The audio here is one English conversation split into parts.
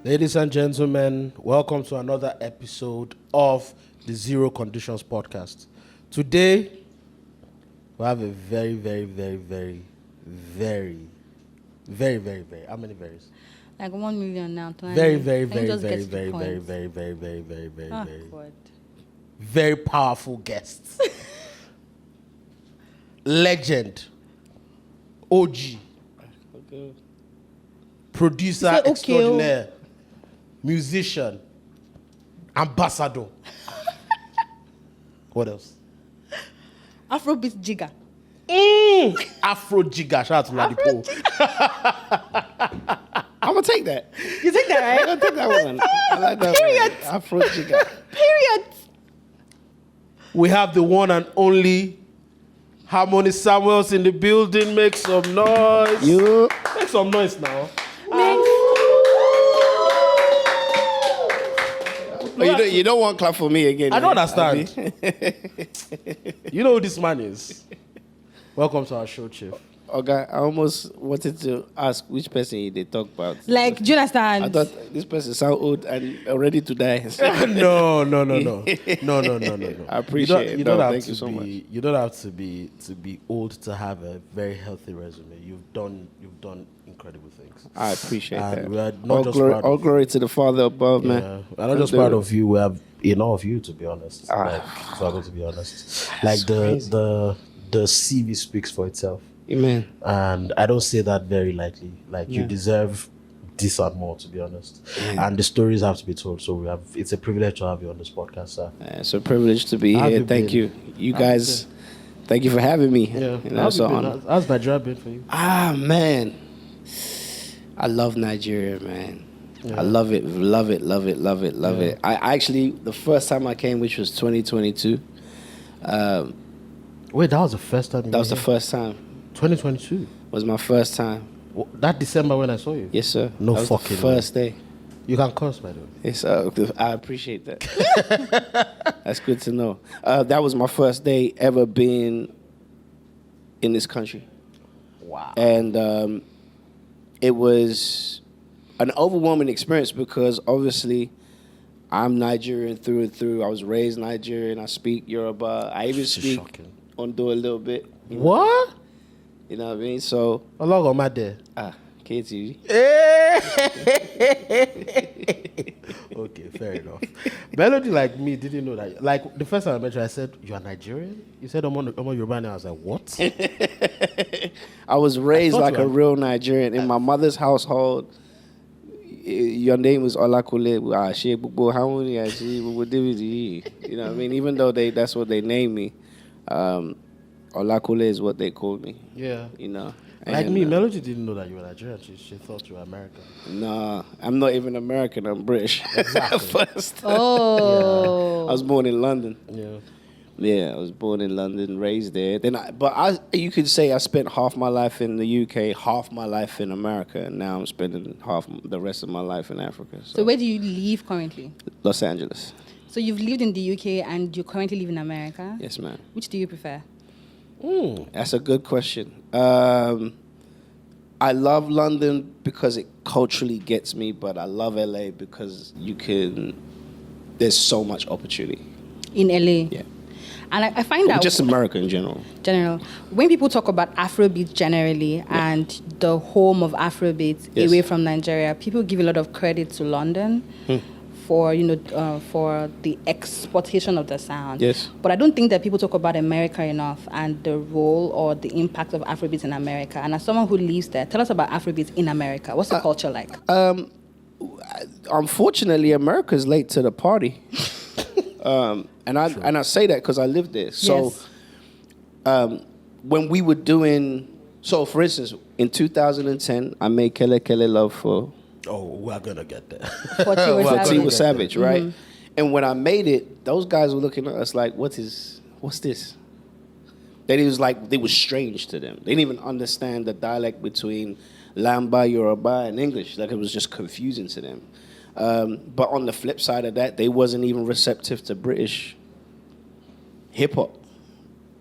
Ladies and gentlemen, welcome to another episode of the Zero Conditions podcast. Today, we have a very, how many varies? Like 1 million now. Very, very powerful guests. Legend. OG. Okay. Producer extraordinaire. Musician. Ambassador. What else? Afrobeats jigger. Afro jigger. Shout out to Ladipo. I'm gonna take that. You take that, right? I'm gonna take that one. I like that Period. one. Afro jigger. Period. We have the one and only Harmony Samuels in the building. Make some noise. Make some noise now. You don't want clap for me again. I don't understand. You know who this man is. Welcome to our show, Chief. Okay, I almost wanted to ask which person they talk about. Like, do you understand? I thought this person sound old and ready to die. No. I appreciate it. You don't have thank to you so much. You don't have to be old to have a very healthy resume. You've done incredible things. I appreciate And that. we are not just proud All of glory to the Father above, you. man. Yeah. We're not just proud of you. We have enough of you, to be honest. Like, if I'm going to be honest. Like the CV speaks for itself. Amen. And I don't say that very lightly. Like, you deserve this and more, to be honest. And the stories have to be told. So it's a privilege to have you on this podcast, sir. It's a privilege to be here. Thank you. You guys, thank you for having me. Yeah. It's an honor. How's Nigeria been for you? Man. I love Nigeria, man. Yeah. I love it. I actually, the first time I came, which was 2022. Wait, that was the first time? That was the first time. 2022? Was my first time. That December when I saw you? Yes, sir. No that was fucking the first day. You can curse, by the way. Yes, I appreciate that. That's good to know. That was my first day ever being in this country. Wow. And it was an overwhelming experience because obviously I'm Nigerian through and through. I was raised Nigerian. I speak Yoruba. I even speak Ondo a little bit. What? You know what I mean? So. Ologo my there. KT. Okay, fair enough. Melody, like me, didn't know that. Like, the first time I met you, I said, "You are Nigerian?" You said, I'm on Yoruba, and I was like, what? I was raised like a real Nigerian. In my mother's household, your name was Olakule. You know what I mean? Even though that's what they named me, Olakule is what they called me. Yeah. You know? Like me, Melody didn't know that you were Nigerian. She thought you were American. Nah, I'm not even American. I'm British. Exactly. First. Oh. I was born in London. Yeah. Yeah, I was born in London, raised there. You could say I spent half my life in the UK, half my life in America, and now I'm spending the rest of my life in Africa. So where do you live currently? Los Angeles. So you've lived in the UK and you currently live in America? Yes, ma'am. Which do you prefer? That's a good question. I love London because it culturally gets me, but I love LA because there's so much opportunity. In LA? Yeah. And I find that... Just America in general. When people talk about Afrobeats generally and the home of Afrobeats away from Nigeria, people give a lot of credit to London for the exportation of the sound. Yes. But I don't think that people talk about America enough and the role or the impact of Afrobeats in America. And as someone who lives there, tell us about Afrobeats in America. What's the culture like? Unfortunately, America's late to the party. And I say that because I lived there. So when we were doing... So, for instance, in 2010, I made Kele Kele Love for... Oh, we're going to get there. For Tiwa Savage, right? Mm-hmm. And when I made it, those guys were looking at us like, what's this? That it was like, they were strange to them. They didn't even understand the dialect between Lamba, Yoruba, and English. Like, it was just confusing to them. But on the flip side of that, they wasn't even receptive to British hip-hop.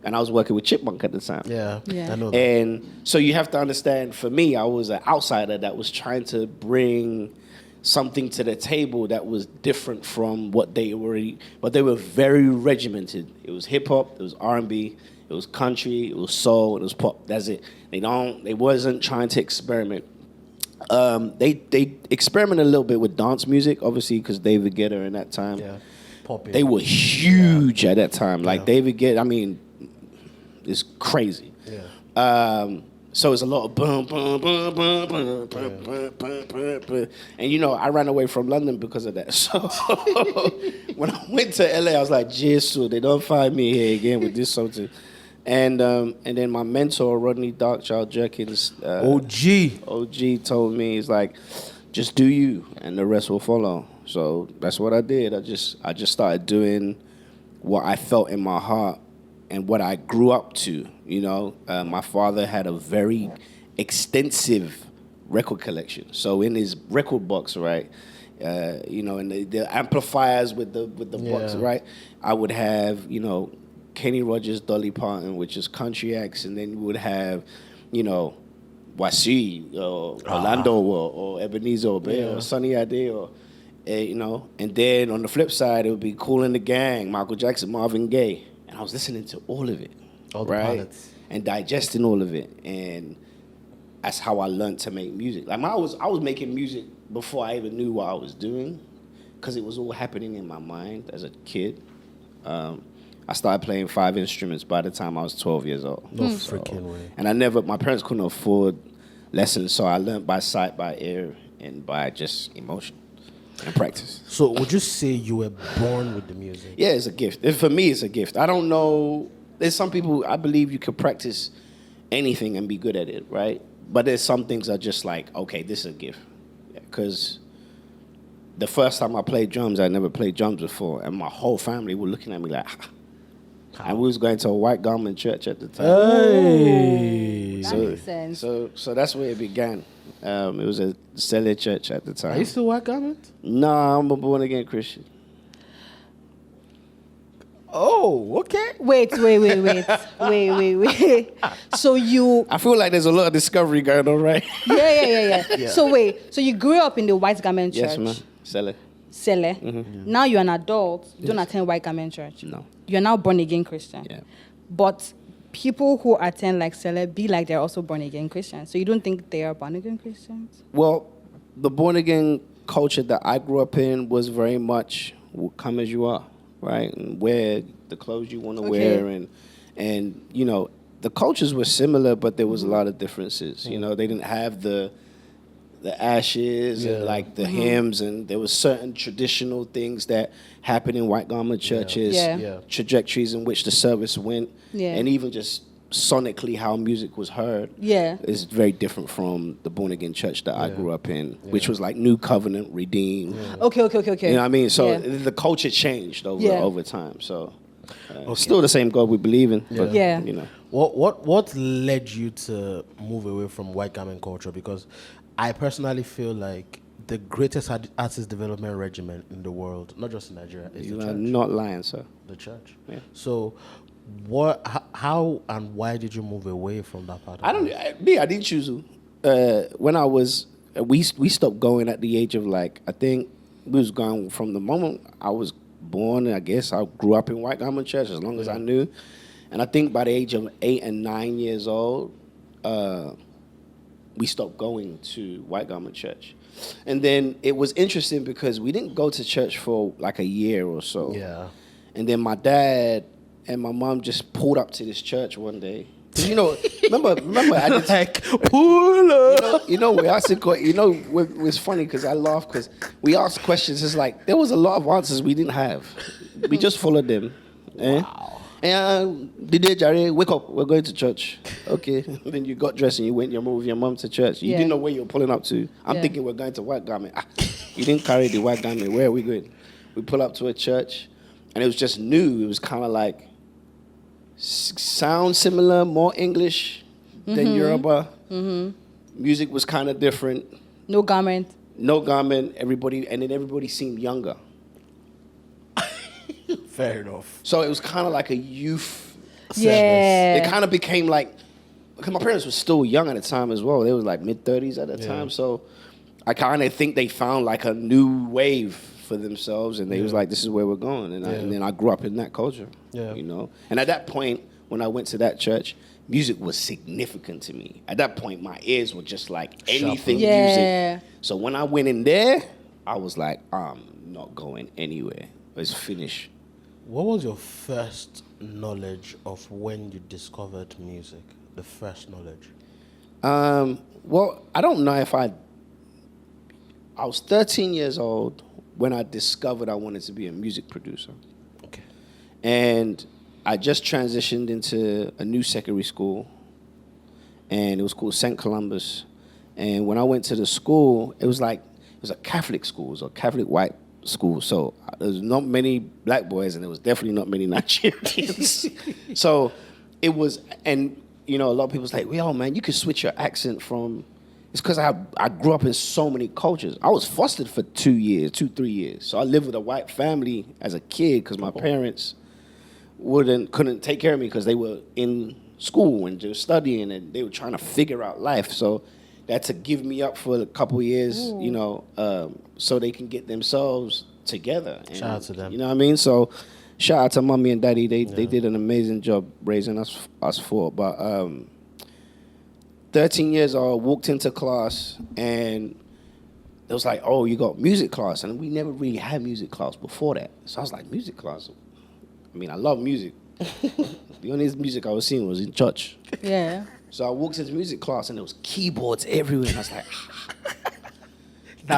And I was working with Chipmunk at the time. Yeah. I know that. And so you have to understand, for me, I was an outsider that was trying to bring something to the table that was different from what they already, but they were very regimented. It was hip hop, it was R&B, it was country, it was soul, it was pop. That's it. They wasn't trying to experiment. They experimented a little bit with dance music, obviously, because David Guetta in that time. Yeah. Popping. They were huge at that time. Like David Guetta, I mean, it's crazy. Yeah. So it's a lot of boom, boom, boom, boom, boom, boom, boom, boom, boom, boom. And you know, I ran away from London because of that. So when I went to LA, I was like, Jesus, they don't find me here again with this something. And then my mentor, Rodney Darkchild Jerkins, OG told me, he's like, just do you and the rest will follow. So that's what I did. I just started doing what I felt in my heart and what I grew up to. You know, my father had a very extensive record collection. So in his record box, right, you know, and the amplifiers with the box, right, I would have, you know, Kenny Rogers, Dolly Parton, which is country acts, and then we would have, you know, Wasi or Orlando or Ebenezer Obey or Sunny Ade or, you know, and then on the flip side, it would be Kool and the Gang, Michael Jackson, Marvin Gaye. And I was listening to all of it, all the right? pilots. And digesting all of it. And that's how I learned to make music. Like, I was making music before I even knew what I was doing because it was all happening in my mind as a kid. I started playing 5 instruments by the time I was 12 years old. No freaking way. And my parents couldn't afford lessons, so I learned by sight, by ear, and by just emotion and practice. So would you say you were born with the music? Yeah, it's a gift. For me, it's a gift. I don't know. There's some people, I believe you could practice anything and be good at it, right? But there's some things that are just like, okay, this is a gift. Because the first time I played drums, I never played drums before, and my whole family were looking at me like, and we was going to a white garment church at the time. Hey. That makes sense. So that's where it began. It was a Sele church at the time. Are you still white garment? Nah, I'm a born-again Christian. Oh, okay. Wait. So you... I feel like there's a lot of discovery going on, right? Yeah. So wait. So you grew up in the white garment church? Yes, man. Sele. Sele. Mm-hmm. Now you're an adult. You don't attend white garment church. No. You're now born again Christian. Yeah. But people who attend like Sele be like they're also born again Christians. So you don't think they are born again Christians? Well, the born again culture that I grew up in was very much come as you are, right? And wear the clothes you want to wear, and you know, the cultures were similar, but there was a lot of differences. You know, they didn't have the ashes and like the hymns, and there was certain traditional things that happened in white garment churches, trajectories in which the service went, and even just sonically how music was heard is very different from the born again church that I grew up in, which was like New Covenant, Redeemed. Okay. You know what I mean? So the culture changed over time. So still the same God we believe in, but you know. What led you to move away from white garment culture? Because I personally feel like the greatest artist development regimen in the world, not just in Nigeria, is the church. You are not lying, sir. The church. Yeah. So, how and why did you move away from that part? I didn't choose to. When I was, we stopped going at the age of like, I think we was going from the moment I was born. I guess I grew up in white garment church as long as I knew, and I think by the age of 8 and 9 years old, we stopped going to white garment church. And then it was interesting because we didn't go to church for like a year or so. Yeah. And then my dad and my mom just pulled up to this church one day. You know, remember I did like pull up. You know, we asked it's funny because I laugh because we asked questions. It's like there was a lot of answers we didn't have. We just followed them. Wow. And Did Jare, wake up, we're going to church. Okay. Then you got dressed and you went with your mom to church. You didn't know where you were pulling up to. I'm thinking we're going to white garment. You didn't carry the white garment. Where are we going? We pull up to a church and it was just new. It was kind of like sound similar, more English than Yoruba. Music was kind of different. No garment. Everybody seemed younger. Fair enough. So it was kind of like a youth service. Yeah. It kind of became like, because my parents were still young at the time as well. They were like mid-30s at the time. So I kind of think they found like a new wave for themselves, and they was like, this is where we're going. And then I grew up in that culture, you know. And at that point, when I went to that church, music was significant to me. At that point, my ears were just like anything music. So when I went in there, I was like, I'm not going anywhere. It's finished. What was your first knowledge of when you discovered music? The first knowledge? Well, I don't know if I was 13 years old when I discovered I wanted to be a music producer. Okay. And I just transitioned into a new secondary school, and it was called St. Columbus. And when I went to the school, it was a Catholic school. It was a Catholic white school. So there was not many black boys, and there was definitely not many Nigerians. So it was, and you know, a lot of people was like, yo, man, you could switch your accent from, it's because I grew up in so many cultures. I was fostered for 3 years. So I lived with a white family as a kid because my parents couldn't take care of me because they were in school and just studying, and they were trying to figure out life. So they had to give me up for a couple of years, you know, so they can get themselves together. And, shout out to them. You know what I mean? So shout out to mommy and daddy. They did an amazing job raising us four. But 13 years old, walked into class, and it was like, oh, you got music class. And we never really had music class before that. So I was like, music class? I mean, I love music. The only music I was seeing was in church. Yeah. So I walked into music class, and there was keyboards everywhere. And I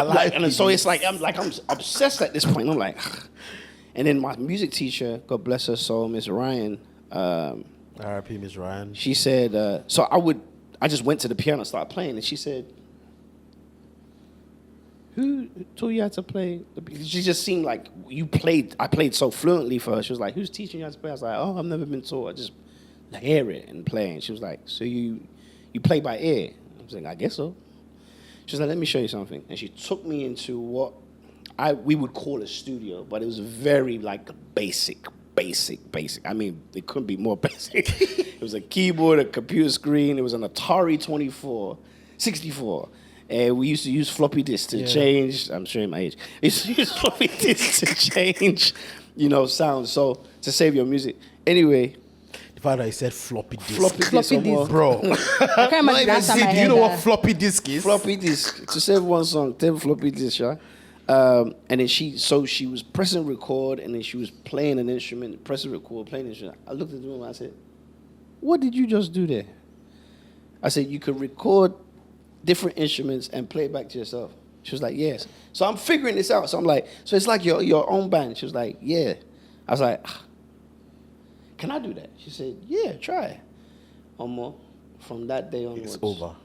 was like, and so it's like I'm obsessed at this point. I'm like, and then my music teacher, God bless her soul, Miss Ryan. R.I.P. Miss Ryan. She said, so I just went to the piano and started playing, and she said, who taught you how to play? She just seemed like I played so fluently for her. She was like, who's teaching you how to play? I was like, oh, I've never been taught. I just hear it and play. And she was like, so you play by ear? I was like, I guess so. She was like, let me show you something. And she took me into what we would call a studio, but it was very like basic. I mean, it couldn't be more basic. It was a keyboard, a computer screen. It was an Atari 64. And we used to use floppy disks to change. I'm showing my age. We used to use floppy disks to change, you know, sounds. So to save your music. Anyway. The fact that I said floppy disk. Floppy disk. Bro. I can't imagine last time I heard Do you know that. what floppy disk is? Floppy disk. To save one song, 10 floppy disks, right? And then she was pressing record, and then she was playing an instrument, pressing record, playing an instrument. I looked at the room and I said, what did you just do there? I said, you could record different instruments and play it back to yourself. She was like, yes. So I'm figuring this out. So I'm like, so it's like your own band. She was like, yeah. I was like, can I do that? She said, yeah, try. From that day onwards. It's over.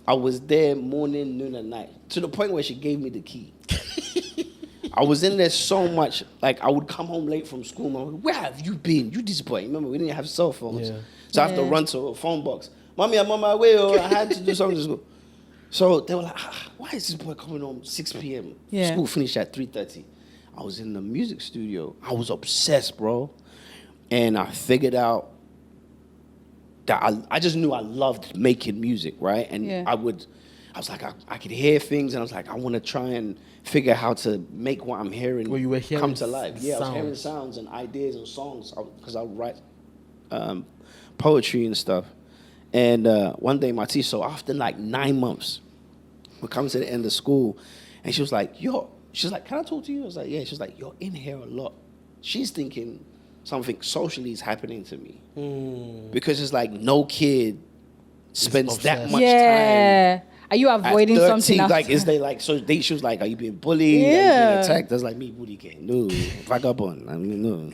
I was there morning, noon, and night, to the point where she gave me the key. I was in there so much, like I would come home late from school. Mom, where have you been? You disappointed. Remember, we didn't have cell phones. Yeah. So I have to run to a phone box. Mommy, I'm on my way. Oh, I had to do something to school. So they were like, why is this boy coming home 6 p.m.? Yeah. School finished at 3:30. I was in the music studio. I was obsessed, bro. And I figured out that I just knew I loved making music, right? And I was like, I could hear things, and I was like, I want to try and figure out how to make what I'm hearing, you were hearing come to life. Yeah, I was hearing sounds. sounds and ideas and songs because I would write poetry and stuff. And one day my teacher, so after like 9 months, we're coming to the end of school, and she was like, can I talk to you? I was like, yeah. She was like, you're in here a lot. She's thinking something socially is happening to me. Because it's like no kid spends that much time. Are you avoiding at 13, something after? Like, is they like, so she was like, are you being bullied? Are you being attacked? That's like me, bully gang. No, vagabond. I mean, no.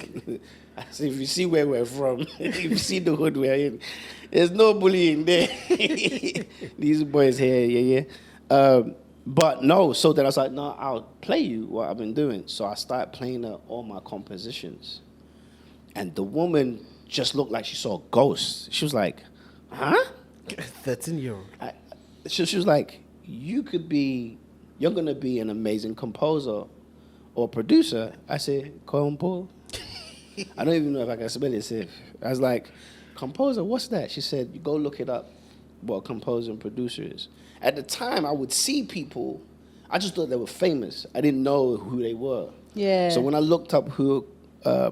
I said, if you see where we're from, if you see the hood we're in, there's no bullying there. These boys here, but no, so then I was like, no, I'll play you what I've been doing. So I started playing her all my compositions. And the woman just looked like she saw a ghost. She was like, huh? 13-year-old. She was like, you're going to be an amazing composer or producer. I said, compo? I don't even know if I can spell it safe. I was like, composer, what's that? She said, you go look it up. what a composer and producer is. At the time, I would see people, I just thought they were famous. I didn't know who they were. Yeah. So when I looked up who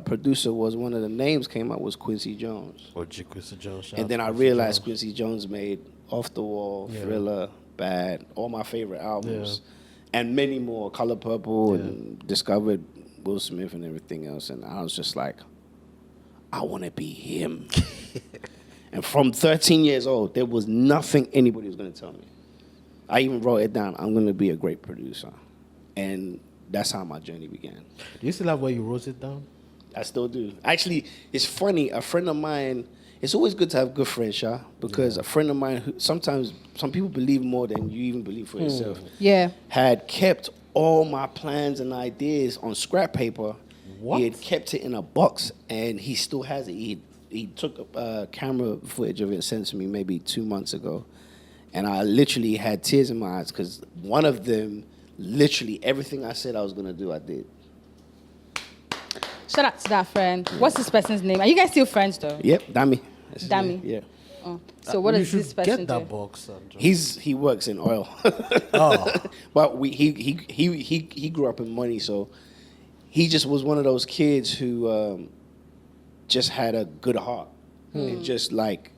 producer was, one of the names came up was Quincy Jones. Quincy Jones. And then I realized Quincy Jones made Off the Wall, Thriller, Bad, all my favorite albums, and many more, Color Purple, and discovered Will Smith and everything else. And I was just like, I want to be him. And from 13 years old, there was nothing anybody was going to tell me. I even wrote it down. I'm going to be a great producer. And that's how my journey began. Do you still have where you wrote it down? I still do. Actually, it's funny. A friend of mine, it's always good to have good friends, Sha, because a friend of mine, who, sometimes some people believe more than you even believe for yourself, had kept all my plans and ideas on scrap paper. What? He had kept it in a box, and he still has it. He took camera footage of it and sent it to me maybe 2 months ago. And I literally had tears in my eyes because one of them, literally everything I said I was going to do, I did. Shout out to that friend. What's this person's name? Are you guys still friends, though? Yep, Dami. That's his Dami? name, yeah. Oh. So what does this person get that do? box. He works in oil. Oh. But he grew up in money, so he just was one of those kids who just had a good heart. And just like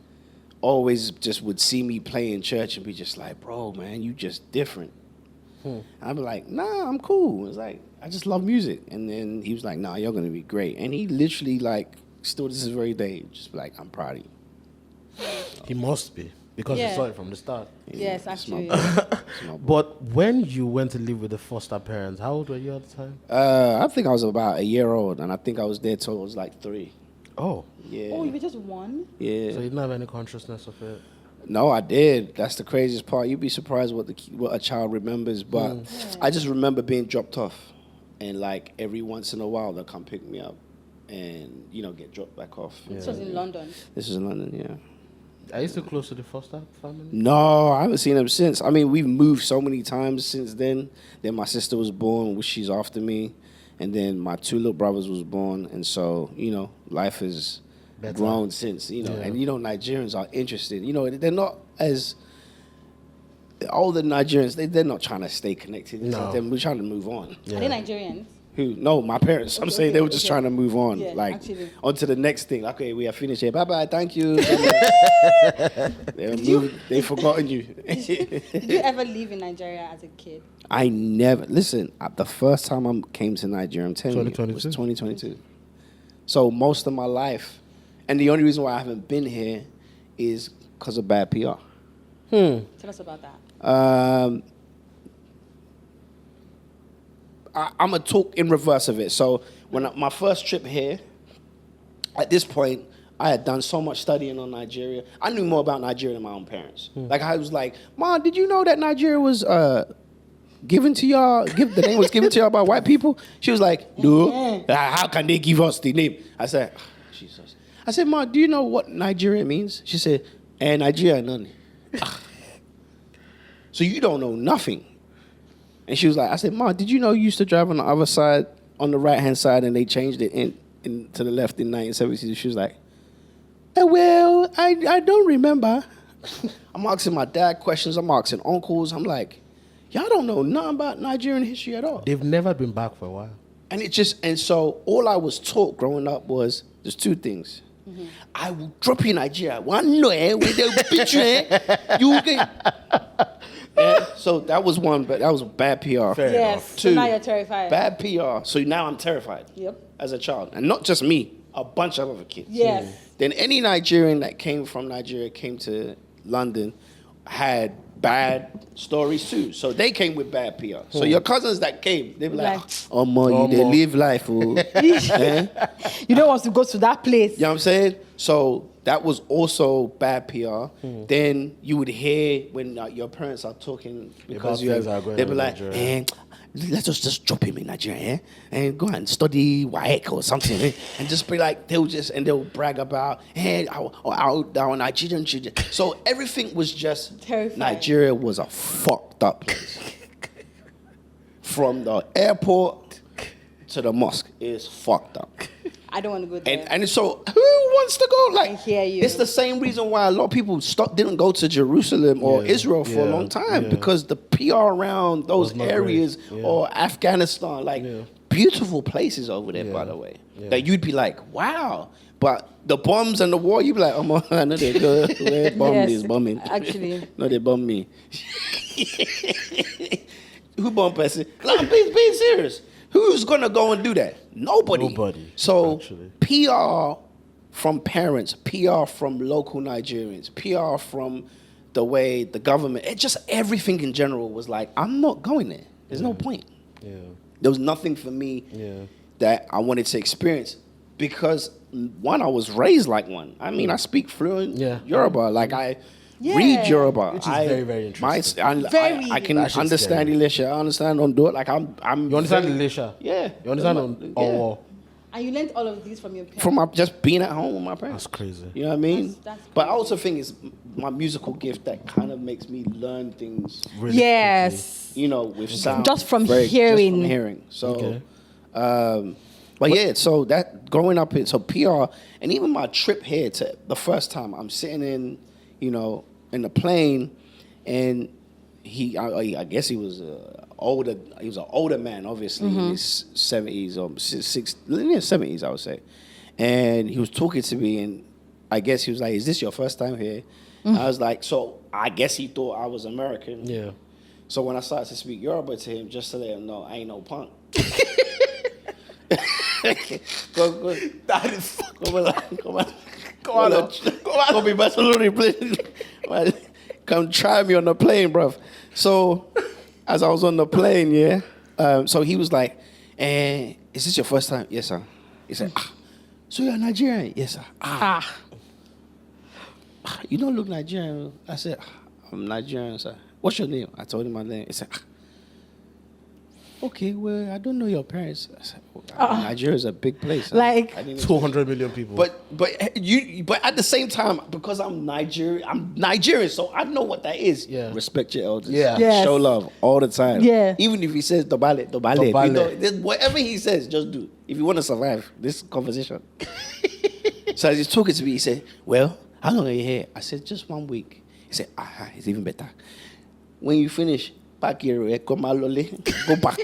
always just would see me play in church and be just like, bro, man, you just different. I'd be like, nah, I'm cool. It's like, I just love music. And then he was like, nah, you're going to be great. And he literally like, still to this very day, just like, I'm proud of you. He must be, because he saw it from the start. Yes, actually. But when you went to live with the foster parents, how old were you at the time? I think I was about a year old, and I think I was there till I was like 3. Oh. Yeah. Oh, you were just 1? Yeah. So you didn't have any consciousness of it? No, I did. That's the craziest part. You'd be surprised what a child remembers. But I just remember being dropped off, and like every once in a while they'll come pick me up, and get dropped back off. This was in London. This is in London, yeah. Are you still close to the foster family? No, I haven't seen them since. I mean, we've moved so many times since then. Then my sister was born, which she's after me, and then my 2 little brothers was born, and so life has grown since. And Nigerians are interested. They're not as older Nigerians. They're not trying to stay connected. We're trying to move on. Are they Nigerians? Who? No, my parents. I'm saying they were just trying to move on, actually. on to the next thing. Okay, we are finished here. Bye-bye, thank you. They've forgotten you. Did you ever live in Nigeria as a kid? I never. Listen, the first time I came to Nigeria, I'm telling you, it was 2022. So most of my life, and the only reason why I haven't been here is because of bad PR. Tell us about that. I'm going to talk in reverse of it. So when my first trip here, at this point, I had done so much studying on Nigeria. I knew more about Nigeria than my own parents. Like I was like, Mom, did you know that Nigeria was given to y'all? The name was given to y'all by white people? She was like, no. How can they give us the name? I said, Jesus. I said, Mom, do you know what Nigeria means? She said, Nigeria, none. So you don't know nothing. And she was like, I said, Mom, did you know you used to drive on the other side, on the right-hand side, and they changed it to the left in 1970s? She was like, well, I don't remember. I'm asking my dad questions. I'm asking uncles. I'm like, y'all don't know nothing about Nigerian history at all. They've never been back for a while. And so all I was taught growing up was, there's 2 things. I will drop you in Nigeria. One no, with the picture, you get... So that was one, but that was bad PR. Fair enough. 2, so now you're terrified. Bad PR. So now I'm terrified. Yep. As a child. And not just me, a bunch of other kids. Yes. Then any Nigerian that came from Nigeria, came to London, had bad stories too. So they came with bad PR. So your cousins that came, they were like, oh, man, they live life. Oh. You don't want to go to that place. You know what I'm saying? So that was also bad PR. Then you would hear when your parents are talking because they'd be like, let's just drop him in Nigeria, and go and study WAEC or something, and just be like, they'll brag about, our Nigerian children. So everything was just terrifying. Nigeria was a fucked up place. From the airport to the mosque is fucked up. I don't want to go there. And so, who wants to go? Like, I hear you. It's the same reason why a lot of people didn't go to Jerusalem or Israel for a long time because the PR around those areas or Afghanistan, like beautiful places over there, by the way, that you'd be like, wow. But the bombs and the war, you'd be like, oh, I know they're good. Where bomb is bombing? Actually. No, they bomb me. Who bomb person? No, I'm being serious. Who's gonna go and do that? Nobody. So actually. PR from parents, PR from local Nigerians, PR from the way the government, just everything in general was like, I'm not going there. There's no point. Yeah. There was nothing for me that I wanted to experience because one, I was raised like one. I mean, I speak fluent Yoruba. Like I read Yoruba. Which is very, very interesting. I can understand Elisha. I understand Ondo. Like I'm. You understand Elisha? Yeah. You understand Owo? And you learned all of these from your parents? From just being at home with my parents. That's crazy. You know what I mean? That's but I also think it's my musical gift that kind of makes me learn things. Really quickly. You know, with sound. Just from hearing. So, but yeah, so that growing up, so PR, and even my trip here to the first time, I'm sitting in, in the plane, and I guess he was older. He was an older man, obviously, in his 70s or 70s, I would say. And he was talking to me, and I guess he was like, "Is this your first time here?" I was like, "So I guess he thought I was American." Yeah. So when I started to speak Yoruba to him, just to let him know I ain't no punk. Go. That is fucking. Come on. Be Barcelona, please. Come try me on the plane, bruv. So, as I was on the plane, so he was like, "Is this your first time?" "Yes, sir." He said, "So you're Nigerian?" "Yes, sir." "You don't look Nigerian." I said, "I'm Nigerian, sir." "What's your name?" I told him my name. He said, "Okay, well, I don't know your parents." I said, Nigeria is a big place. Like 200 million people. But at the same time, because I'm Nigerian, so I know what that is. Yeah. Respect your elders. Yeah. Yes. Show love all the time. Yeah. Even if he says dobale. Whatever he says, just do. If you want to survive this conversation. So as he's talking to me, he said, "Well, how long are you here?" I said, "Just 1 week." He said, "It's even better. When you finish, back here, go back.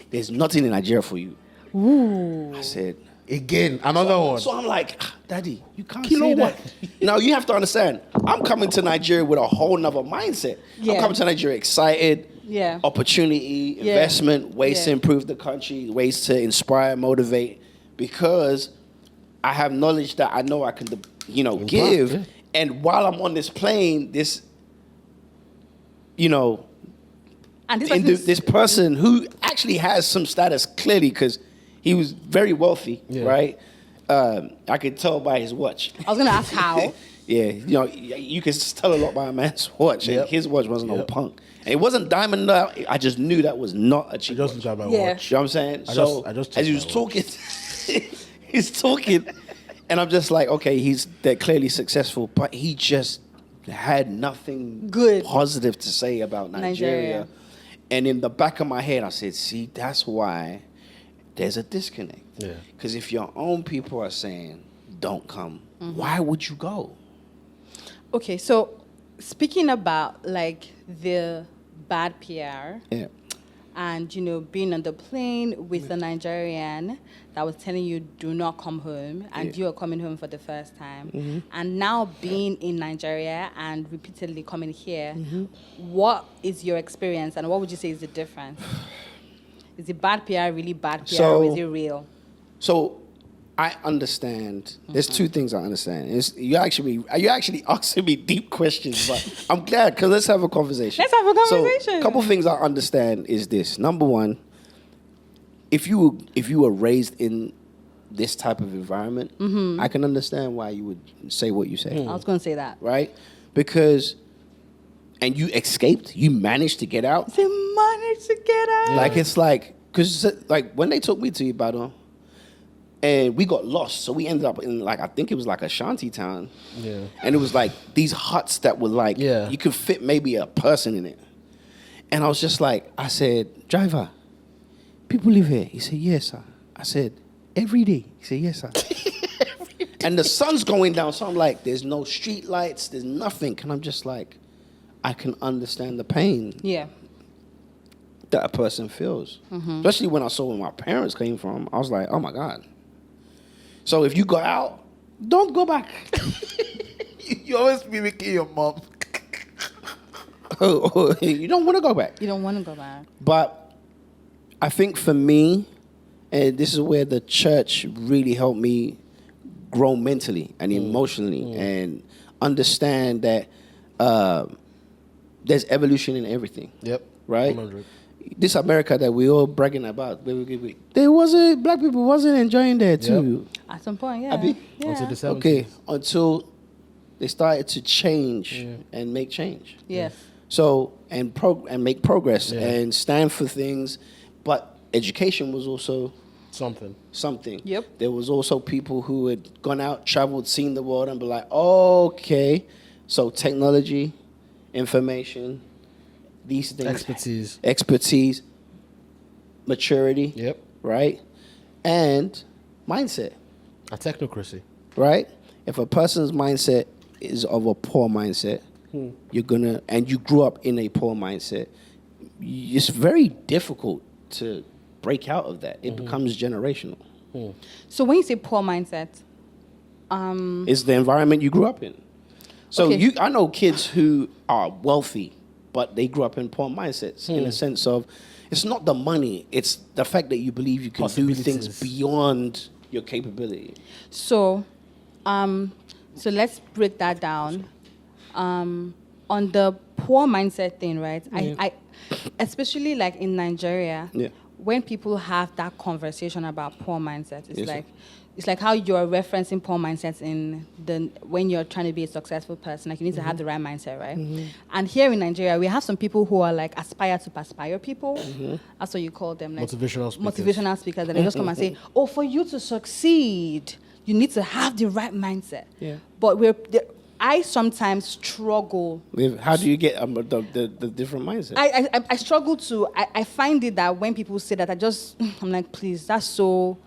There's nothing in Nigeria for you." Ooh. I said, again, another one. So I'm like, "Daddy, you can't say that." Now you have to understand, I'm coming to Nigeria with a whole nother mindset. Yeah. I'm coming to Nigeria excited, opportunity, investment, ways to improve the country, ways to inspire, motivate, because I have knowledge that I know I can, give. Yeah. And while I'm on this plane, and this person who actually has some status, clearly, because he was very wealthy, right? I could tell by his watch. I was going to ask how. You can tell a lot by a man's watch. Yep. And his watch wasn't no punk. And it wasn't diamond. I just knew that was not a cheap watch. Watch. You know what I'm saying? I just as he was talking, he's talking, and I'm just like, okay, they're clearly successful, but he just had nothing good positive to say about Nigeria. And in the back of my head, I said, see, that's why there's a disconnect. Yeah. Because if your own people are saying, don't come, why would you go? Okay, so speaking about, like, the bad PR and, being on the plane with a Nigerian that was telling you, do not come home, and you are coming home for the first time, and now being in Nigeria and repeatedly coming here, what is your experience, and what would you say is the difference? Is it bad PR really bad PR, or is it real? So I understand. There's two things I understand. You're actually asking me deep questions, but I'm glad, because let's have a conversation. So a couple things I understand is this. Number one, if you were raised in this type of environment, I can understand why you would say what you say. I was going to say that. Right? Because, and you escaped, you managed to get out. You managed to get out. Like, it's like, because like when they took me to Ibadan, and we got lost, so we ended up in, like, I think it was like a shanty town. Yeah. And it was like these huts that were like, you could fit maybe a person in it. And I was just like, I said, driver, people live here. He said, yes, sir. I said, every day. He said, yes, sir. And the sun's going down, so I'm like, there's no street lights, there's nothing. And I'm just like, I can understand the pain that a person feels. Especially when I saw where my parents came from, I was like, oh my God. So if you go out, don't go back. You always mimicking your mom. You don't want to go back. You don't want to go back. But I think for me, and this is where the church really helped me grow mentally and emotionally and understand that there's evolution in everything. Yep. Right? 100. This America that we all bragging about, black people wasn't enjoying that too. At some point, yeah. Until the 70s. Okay, until they started to change and make change. Yes. So and make progress and stand for things, but education was also something. Yep. There was also people who had gone out, traveled, seen the world, and be like, okay, so technology, information, these things, expertise, maturity. Yep. Right, and mindset. A technocracy. Right. If a person's mindset is of a poor mindset, and you grew up in a poor mindset, it's very difficult to break out of that. It becomes generational. So when you say poor mindset, It's the environment you grew up in. So Okay. I know kids who are wealthy, but they grew up in poor mindsets in a sense of, it's not the money, it's the fact that you believe you can do things beyond your capability. so let's break that down. On the poor mindset thing, right? I especially like in Nigeria, when people have that conversation about poor mindset, it's like how you're referencing poor mindsets when you're trying to be a successful person. Like you need to have the right mindset, right? And here in Nigeria, we have some people who are like aspire to perspire people. That's what you call them, like motivational speakers. And they just come and say, "Oh, for you to succeed, you need to have the right mindset." Yeah. But I sometimes struggle. How do you get the different mindset? I struggle to. I find it that when people say that, I'm like, please, that's so.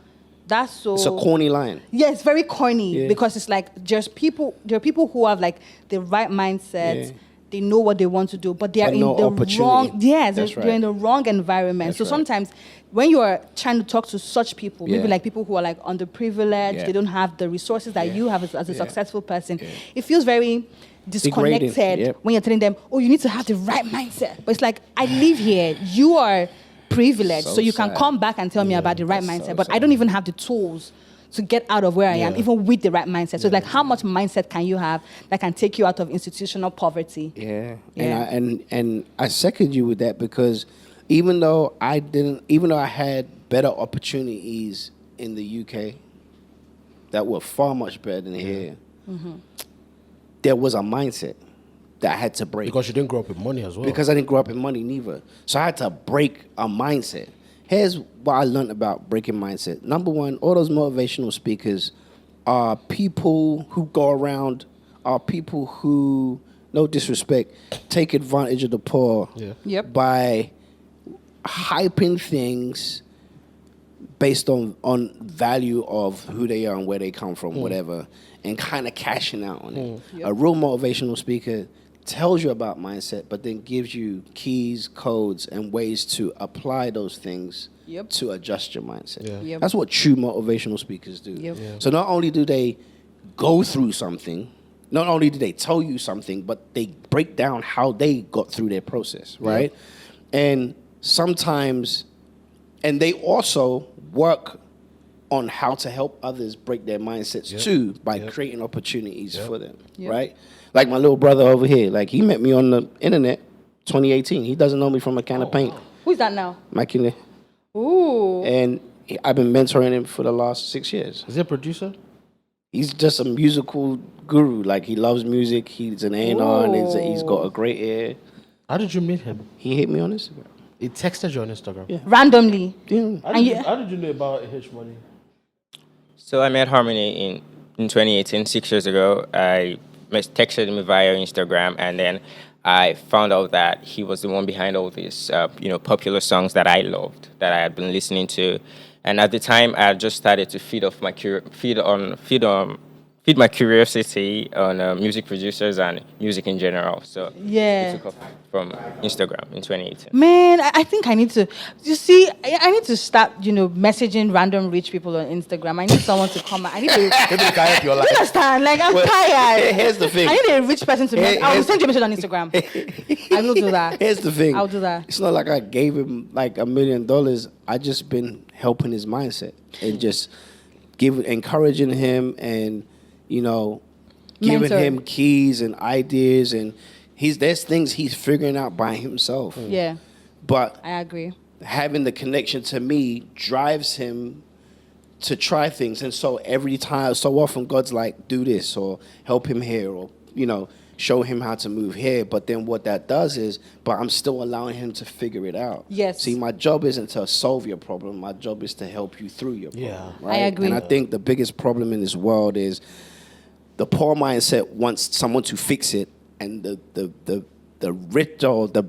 It's a corny line. Yeah, it's very corny because it's like there are people who have like the right mindset. Yeah. They know what they want to do, but they are in the wrong. Yes, they're in the wrong environment. So sometimes when you are trying to talk to such people, maybe like people who are like underprivileged, they don't have the resources that you have as a successful person. It feels very disconnected when you're telling them, "Oh, you need to have the right mindset." But it's like, I live here. You are privileged, so you can come back and tell me about the right mindset. But I don't even have the tools to get out of where I am, even with the right mindset. So it's like, how much mindset can you have that can take you out of institutional poverty? Yeah. And I second you with that, because even though I had better opportunities in the UK that were far much better than here, there was a mindset that I had to break. Because you didn't grow up with money as well. Because I didn't grow up in money neither. So I had to break a mindset. Here's what I learned about breaking mindset. Number one, all those motivational speakers are people who go around, are people who, no disrespect, take advantage of the poor by hyping things based on value of who they are and where they come from, whatever, and kind of cashing out on it. A real motivational speaker tells you about mindset, but then gives you keys, codes, and ways to apply those things to adjust your mindset. That's what true motivational speakers do. So not only do they go through something, not only do they tell you something, but they break down how they got through their process, right? And sometimes, and they also work on how to help others break their mindsets too, by creating opportunities for them, right? Like my little brother over here, like he met me on the internet 2018. He doesn't know me from a can of paint. Who's that now? Makine. Ooh. And I've been mentoring him for the last 6 years. Is he a producer? He's just a musical guru. Like, he loves music. He's an A&R, and he's got a great ear. How did you meet him? He hit me on Instagram. He texted you on Instagram? Yeah. Randomly? Yeah. How did you know about H Money? So I met Harmony in 2018, 6 years ago. I texted him via Instagram, and then I found out that he was the one behind all these, popular songs that I loved, that I had been listening to. And at the time, I just started to feed my curiosity on music producers and music in general. So Yeah. it took off from Instagram in 2018. Man, I think I need to. You see, I need to start, messaging random rich people on Instagram. I need someone to come. I need to. Maybe you can help your life. You understand? Like, I'm tired. Here's the thing. I need a rich person to message. I will send you a message on Instagram. I will do that. Here's the thing. I'll do that. It's not like I gave him like $1 million. I just been helping his mindset and just encouraging him and, giving Mentor. him keys and ideas, and there's things he's figuring out by himself. Yeah, But I agree. having the connection to me drives him to try things. And so so often God's like, do this or help him here or, show him how to move here. But then what that does is, but I'm still allowing him to figure it out. Yes. See, my job isn't to solve your problem. My job is to help you through your problem. Yeah. Right? I agree. And I think the biggest problem in this world is the poor mindset wants someone to fix it, and the rich or the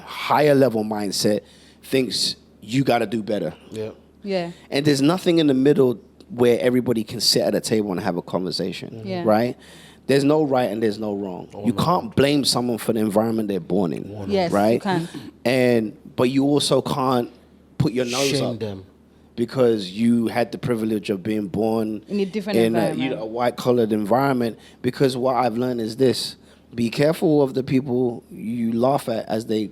higher level mindset thinks you got to do better. Yeah. Yeah. And there's nothing in the middle where everybody can sit at a table and have a conversation, Yeah. right? There's no right and there's no wrong. You can't blame someone for the environment they're born in, Yes, right? you can. But you also can't put your nose Shame up them. because you had the privilege of being born In a different a environment. white-collared environment. Because what I've learned is this: be careful of the people you laugh at as you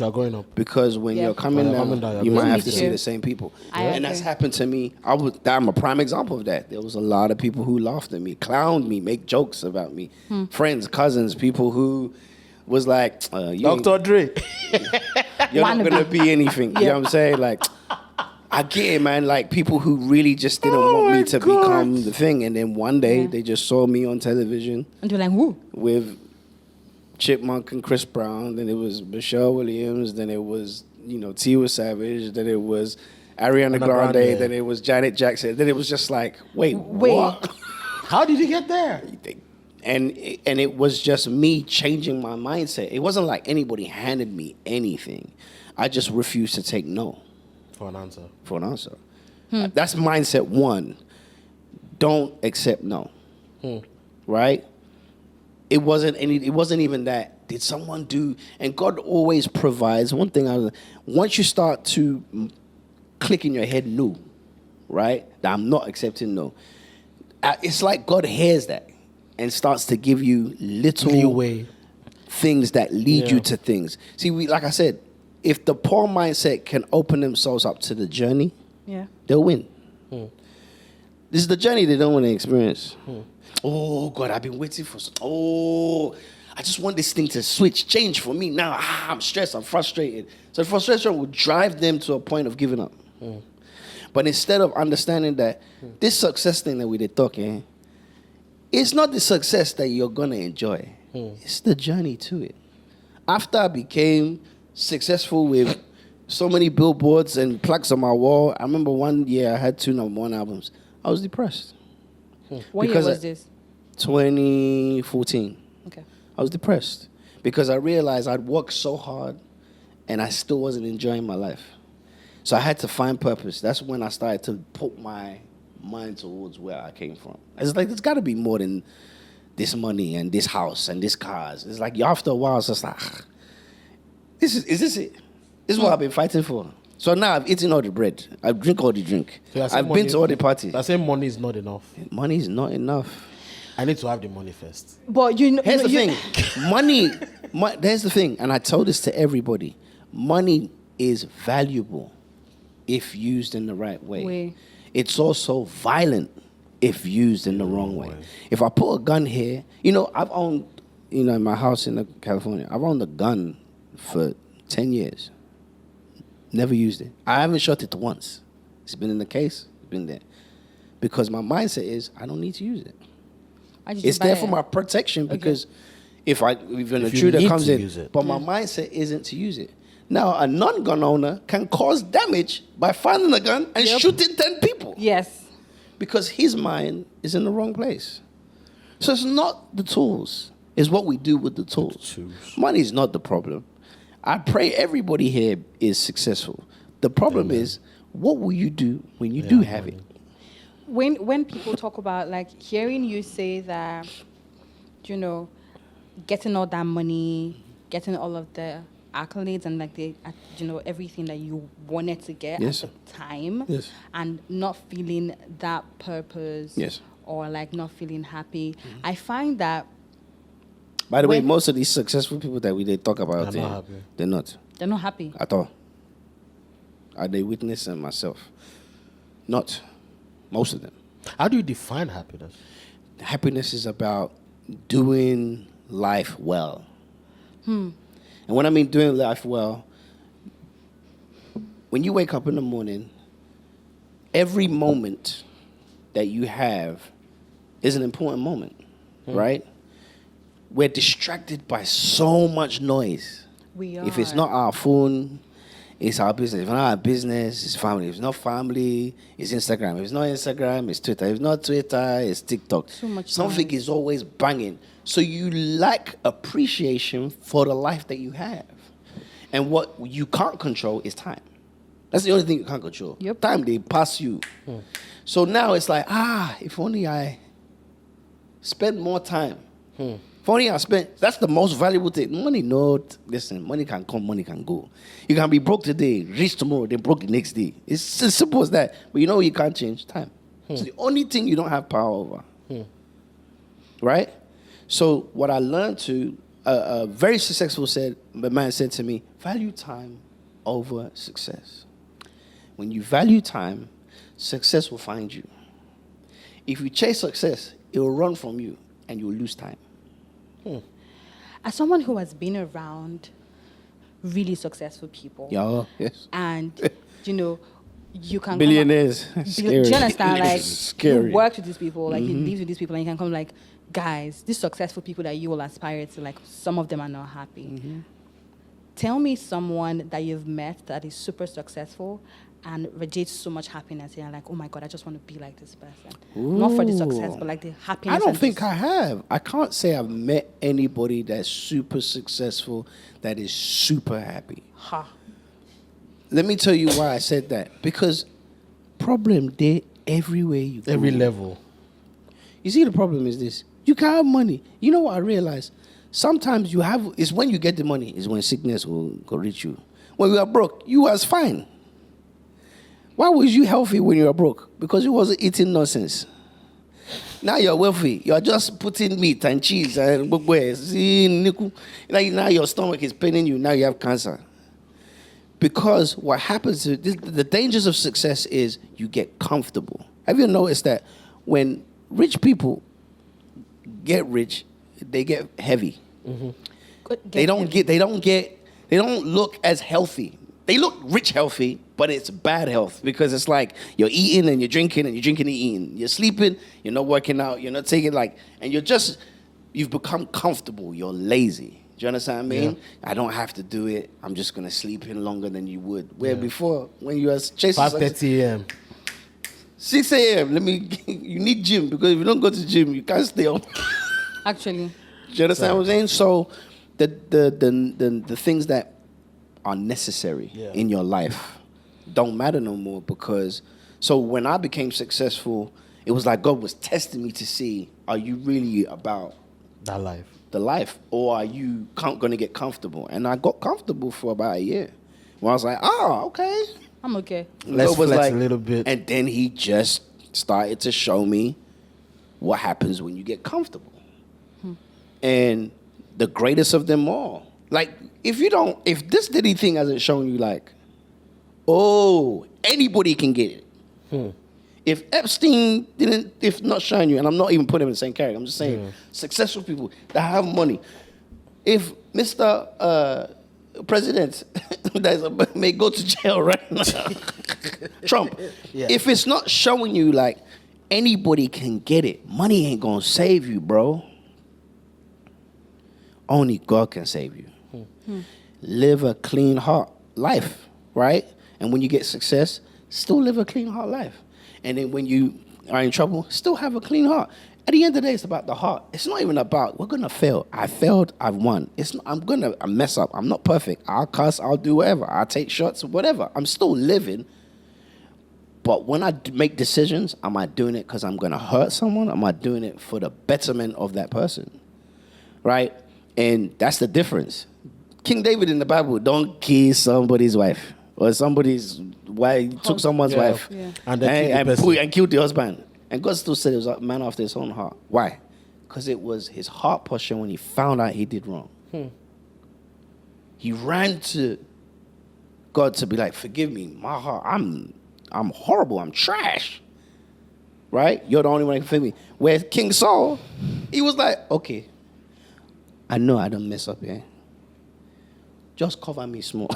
are growing up. because when Yeah. you're coming When you're down, coming down, you you're might have Me to too. see the same people. I And that's agree. happened to me. I'm a prime example of that. There was a lot of people who laughed at me, clowned me, make jokes about me. Friends, cousins, people who was like, you ain't- Dr. Dre. you're not Wannabe. going to be anything. You know what I'm saying? Like, I get it, man. Like, people who really just didn't want me to become the thing. And then one day, Yeah. they just saw me on television And you're like, who? with Chipmunk and Chris Brown. Then it was Michelle Williams. Then it was, Tiwa Savage. Then it was Ariana Grande. Grande. Then it was Janet Jackson. Then it was just like, wait. Wait. What? How did you get there? And it was just me changing my mindset. It wasn't like anybody handed me anything. I just refused to take no For an answer. for an answer. That's mindset one. Don't accept no. Right? It wasn't even that. Did someone do? And God always provides. One thing once you start to click in your head no, right? That I'm not accepting no. It's like God hears that and starts to give you little Leeway. things that lead Yeah. you to things. See, like I said, if the poor mindset can open themselves up to the journey, Yeah. they'll win. This is the journey they don't want to experience. Oh, God, I've been waiting for... I just want this thing to change for me now. I'm stressed, I'm frustrated. So frustration will drive them to a point of giving up. But instead of understanding that this success thing that we did talking, it's not the success that you're going to enjoy. It's the journey to it. After I became successful with so many billboards and plaques on my wall, I remember one year I had 2 #1 albums. I was depressed. What Because year was this? 2014. Okay. I was depressed because I realized I'd worked so hard and I still wasn't enjoying my life. So I had to find purpose. That's when I started to put my mind towards where I came from. It's like, there's got to be more than this money and this house and this cars. It's like, after a while, it's just like, is this it? This is what I've been fighting for. So now I've eaten all the bread. I drink all the drink. So I've been to all the parties. That same money is not enough. Money is not enough. I need to have the money first. But Here's the thing. Money, there's the thing, and I told this to everybody. Money is valuable if used in the right way. It's also violent if used in the wrong way. If I put a gun here, I've owned, in my house in California, I've owned a gun for 10 years. Never used it. I haven't shot it once. It's been in the case. It's been there. Because my mindset is, I don't need to use it. It's there for my protection because if an intruder need comes to in, use it. but my mindset isn't to use it. Now, a non-gun owner can cause damage by finding a gun and shooting 10 people. Yes. Because his mind is in the wrong place. So it's not the tools. It's what we do with the tools. Money is not the problem. I pray everybody here is successful. The problem is what will you do when you do have it? When people talk about, like, hearing you say that, you know, getting all that money, getting all of the accolades and like the, you know, everything that you wanted to get at the time, and not feeling that purpose, or like not feeling happy. I find that. By the way, most of these successful people that they talk about, they're not. They're not happy at all. Are they witnessing myself? Not. Most of them. How do you define happiness? Happiness is about doing life well. And when I mean doing life well, when you wake up in the morning, every moment that you have is an important moment, right? We're distracted by so much noise. We are. If it's not our phone, it's our business. If it's not our business, it's family. If it's not family, it's Instagram. If it's not Instagram, it's Twitter. If it's not Twitter, it's TikTok. Too much Something noise. is always banging. So you lack appreciation for the life that you have. And what you can't control is time. That's the only thing you can't control. Yep. Time, they pass you. So now it's like, if only I spend more time. If only I spent, that's the most valuable thing. Money, listen, money can come, money can go. You can be broke today, rich tomorrow, then broke the next day. It's as simple as that. But you know what you can't change? Time. It's the only thing you don't have power over. Right? So what I learned a very successful man said to me, value time over success. When you value time, success will find you. If you chase success, it will run from you and you will lose time. As someone who has been around really successful people, and you know, you can billionaires, scary. Do you understand? Like, scary. You work with these people, like you live with these people, and you can come like, guys, these successful people that you will aspire to, like, some of them are not happy. Tell me someone that you've met that is super successful and radiates so much happiness, and you're like, oh my God, I just want to be like this person. Not for the success, but like the happiness. I don't think I have. I can't say I've met anybody that's super successful that is super happy. Let me tell you why I said that. Because problem there everywhere you go. Every level. You see, the problem is this. You can have money. You know what I realized? Sometimes it's when you get the money, is when sickness will go reach you. When you are broke, you was fine. Why was you healthy when you were broke? Because you wasn't eating nonsense. Now you're wealthy. You're just putting meat and cheese and now your stomach is paining you. Now you have cancer. Because what happens, the dangers of success is you get comfortable. Have you noticed that when rich people get rich, they get heavy? They don't look as healthy. They look rich healthy, but it's bad health because it's like you're eating and you're drinking and eating. You're sleeping, you're not working out, you're not taking and you've become comfortable. You're lazy. Do you understand what I mean? Yeah. I don't have to do it. I'm just going to sleep in longer than you would. Where before, when you were chasing 5:30 a.m. 6 a.m. You need gym because if you don't go to gym, you can't stay up. Actually. Do you understand what I'm saying? So the things that are necessary in your life don't matter no more so when I became successful, it was like God was testing me to see, are you really about that life? The life, or are you going to get comfortable? And I got comfortable for about a year. When I was like, okay. I'm okay. Let's flex a little bit. And then he just started to show me what happens when you get comfortable. And the greatest of them all. Like, if this Diddy thing hasn't shown you, like, anybody can get it. If Epstein if not showing you, and I'm not even putting him in the same category, I'm just saying successful people that have money. If Mr. President may go to jail right now, Trump, if it's not showing you, like, anybody can get it, money ain't gonna save you, bro. Only God can save you. Live a clean heart life, right? And when you get success, still live a clean heart life. And then when you are in trouble, still have a clean heart. At the end of the day, it's about the heart. It's not even about, we're going to fail. I failed, I've won. I'm going to mess up. I'm not perfect. I'll cuss, I'll do whatever. I'll take shots, whatever. I'm still living. But when I make decisions, am I doing it because I'm going to hurt someone? Am I doing it for the betterment of that person? Right? And that's the difference. King David in the Bible don't kill somebody's wife or somebody's wife, took someone's wife and killed the husband. And God still said it was a man after his own heart. Why? Because it was his heart posture when he found out he did wrong. He ran to God to be like, forgive me, my heart, I'm horrible, I'm trash. Right? You're the only one that can forgive me. Where King Saul, he was like, okay, I know I don't mess up here. Just cover me small.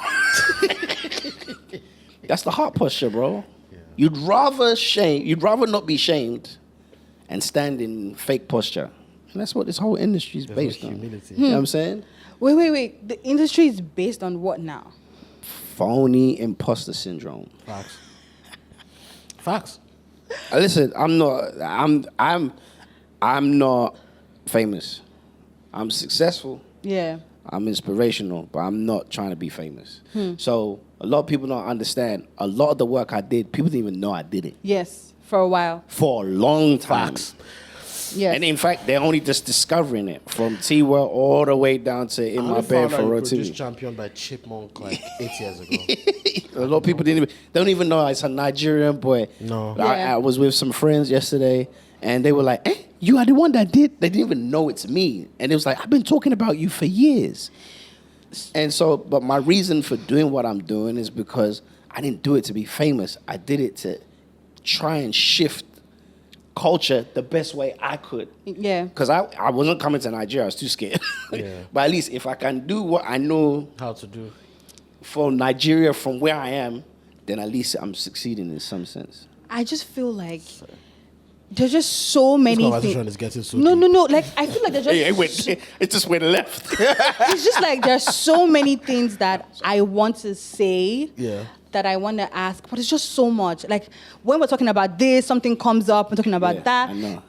That's the heart posture, bro. Yeah. You'd rather not be shamed and stand in fake posture. And that's what this whole industry is based on. Humility. You know what I'm saying? Wait. The industry is based on what now? Phony imposter syndrome. Facts. Listen, I'm not famous. I'm successful. Yeah. I'm inspirational, but I'm not trying to be famous. So a lot of people don't understand. A lot of the work I did, people didn't even know I did it. Yes, for a while. For a long time. Facts. Yes. And in fact, they're only just discovering it from Tiwa all the way down to In My Bed for Road TV. Champion by Chipmunk like 8 years ago. A lot of people don't even know it's a Nigerian boy. No. I was with some friends yesterday, and they were like, you are the one that did? They didn't even know it's me. And it was like, I've been talking about you for years. And so, but my reason for doing what I'm doing is because I didn't do it to be famous. I did it to try and shift culture the best way I could. Yeah. Because I wasn't coming to Nigeria. I was too scared. Yeah. But at least if I can do what I know how to do for Nigeria from where I am, then at least I'm succeeding in some sense. I just feel like there's just so many this conversation things. is getting so No. deep. Like I feel like there's just It just went left. it's just like there's so many things that I want to say. Yeah. That I want to ask, but it's just so much. Like when we're talking about this, something comes up. We're talking about that. I know.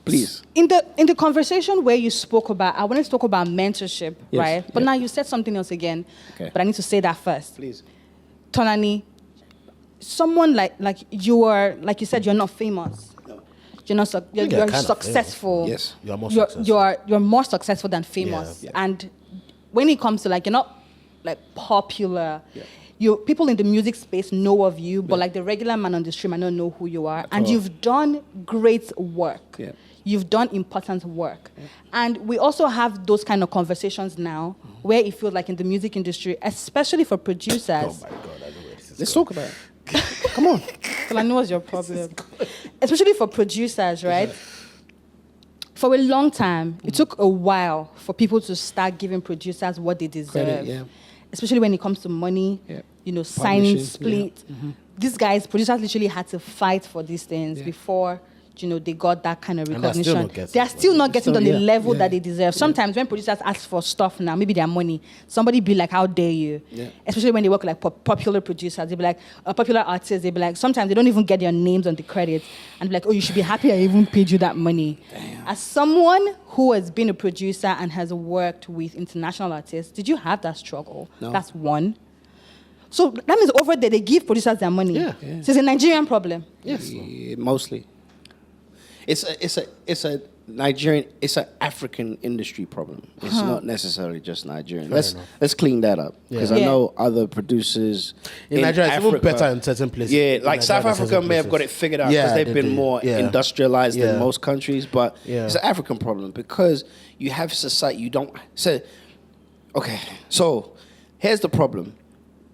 Please. In the conversation where you spoke about, I wanted to talk about mentorship, Yes. right? But now you said something else again. Okay. But I need to say that first. Please. Tonani, someone like you are, like you said, you're not famous. No. You're not. You're successful. Yes. You're more successful. You're more successful than famous. Yeah. And when it comes to like you're not like popular. Yeah. People in the music space know of you, but like the regular man on the street might not know who you are. And you've done great work. Yeah. You've done important work. Yeah. And we also have those kind of conversations now where it feels like in the music industry, especially for producers. Oh my God, I know where this is Let's going. talk about it. Come on. Well, I know what's your problem. Especially for producers, right? For a long time, it took a while for people to start giving producers what they deserve. Credit, yeah. Especially when it comes to money, signing split. Yeah. Mm-hmm. These guys, producers literally had to fight for these things before, they got that kind of And they're recognition. still not getting it on the yeah, level yeah. that they deserve. Sometimes when producers ask for stuff now, maybe their money, somebody be like, how dare you? Yeah. Especially when they work with like popular producers, they'll be like, popular artists, they'll be like, sometimes they don't even get their names on the credits and be like, oh, you should be happy I even paid you that money. Damn. As someone who has been a producer and has worked with international artists, did you have that struggle? No. That's one. So that means over there, they give producers their money. Yeah. So it's a Nigerian problem. Yes. Yeah, mostly. It's a Nigerian, it's an African industry problem. It's not necessarily just Nigerian. Let's clean that up. Because I know other producers in Nigeria, Africa, it's even better in certain places. Yeah, like South Africa may have got it figured out because they've been more industrialized than most countries, but it's an African problem because you have society, so here's the problem.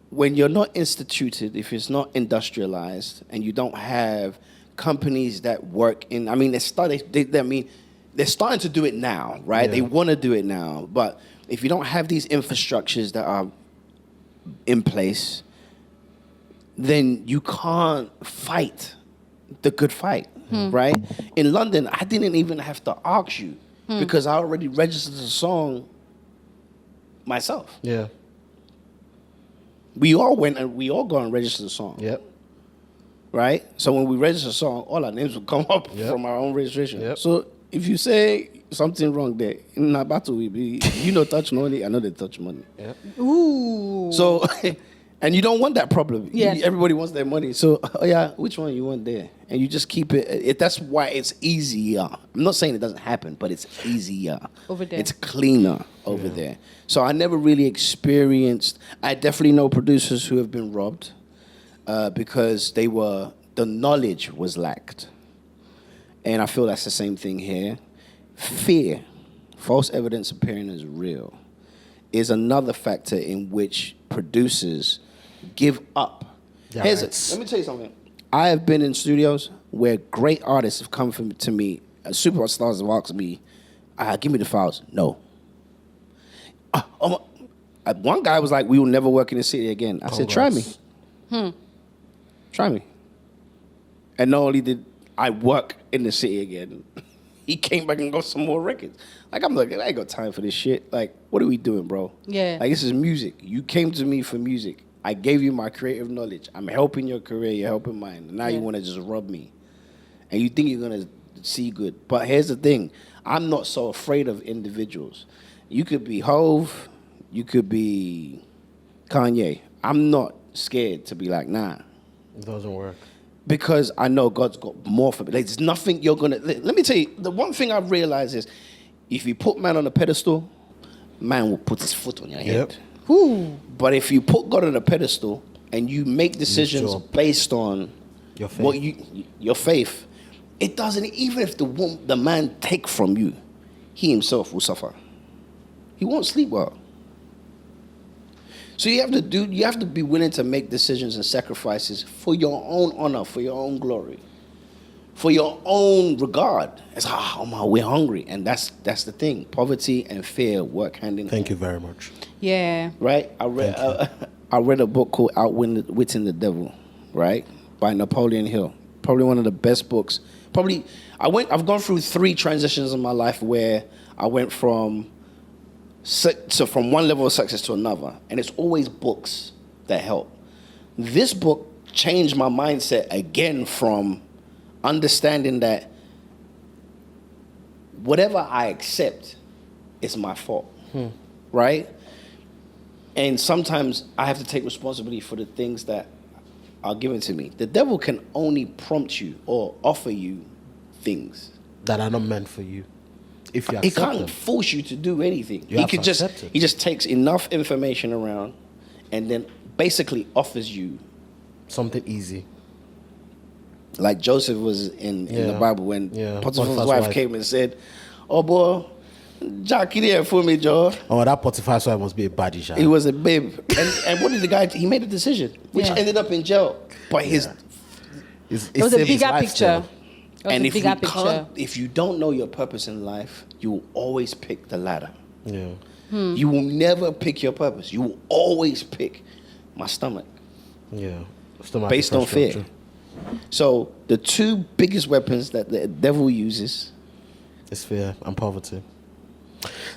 When you're not instituted, if it's not industrialized and you don't have companies that work in, they're starting to do it now, right? Yeah. They want to do it now. But if you don't have these infrastructures that are in place, then you can't fight the good fight, right? In London, I didn't even have to ask you because I already registered the song myself. Yeah. We all went and we all go and register the song. Yep. Right? So when we register a song, all our names will come up from our own registration. Yep. So if you say something wrong there, in a battle, we be, touch money, I know they touch money. Yep. Ooh. So And you don't want that problem. Yes. Everybody wants their money. So, which one you want there? And you just keep it. That's why it's easier. I'm not saying it doesn't happen, but it's easier. Over there. It's cleaner over there. So I never really experienced... I definitely know producers who have been robbed because the knowledge was lacked. And I feel that's the same thing here. Fear, false evidence appearing as real, is another factor in which producers give up. Yeah, Let me tell you something. I have been in studios where great artists have come to me, superstars have asked me, give me the files. No. One guy was like, we will never work in the city again. I said, try me. Try me. And not only did I work in the city again, he came back and got some more records. Like, I'm like, I ain't got time for this shit. Like, what are we doing, bro? Yeah. Like, this is music. You came to me for music. I gave you my creative knowledge. I'm helping your career. You're helping mine. And now you want to just rub me. And you think you're going to see good. But here's the thing. I'm not so afraid of individuals. You could be Hove. You could be Kanye. I'm not scared to be like, nah. It doesn't work. Because I know God's got more for me. Like, there's nothing you're going to... Let me tell you, the one thing I've realized is if you put man on a pedestal, man will put his foot on your head. Ooh. But if you put God on a pedestal and you make decisions based on your faith. Your faith, it doesn't... Even if the man take from you, he himself will suffer. He won't sleep well. So you have to be willing to make decisions and sacrifices for your own honor, for your own glory, for your own regard. It's we're hungry, and that's the thing. Poverty and fear work hand in hand. Thank you very much. Yeah. Right. I read a book called Outwitting the Devil, right, by Napoleon Hill. Probably one of the best books. I've gone through 3 transitions in my life where I went from one level of success to another. And it's always books that help. This book changed my mindset again from understanding that whatever I accept is my fault, right? And sometimes I have to take responsibility for the things that are given to me. The devil can only prompt you or offer you things that are not meant for you. If you he accept can't them. force you to do anything. You have to accept it. He just takes enough information around and then basically offers you something easy. Like Joseph was in the Bible when Potiphar's wife came and said, "Oh boy, Jackie there for me, Joe." Oh, that Potiphar's wife must be a baddie, Sha. He was a babe. And what did the guy do? He made a decision, which ended up in jail. But it was a bigger picture. And if you don't know your purpose in life, you will always pick the ladder. Yeah. You will never pick your purpose. You will always pick my stomach. Yeah. Based on fear. So the 2 biggest weapons that the devil uses is fear and poverty.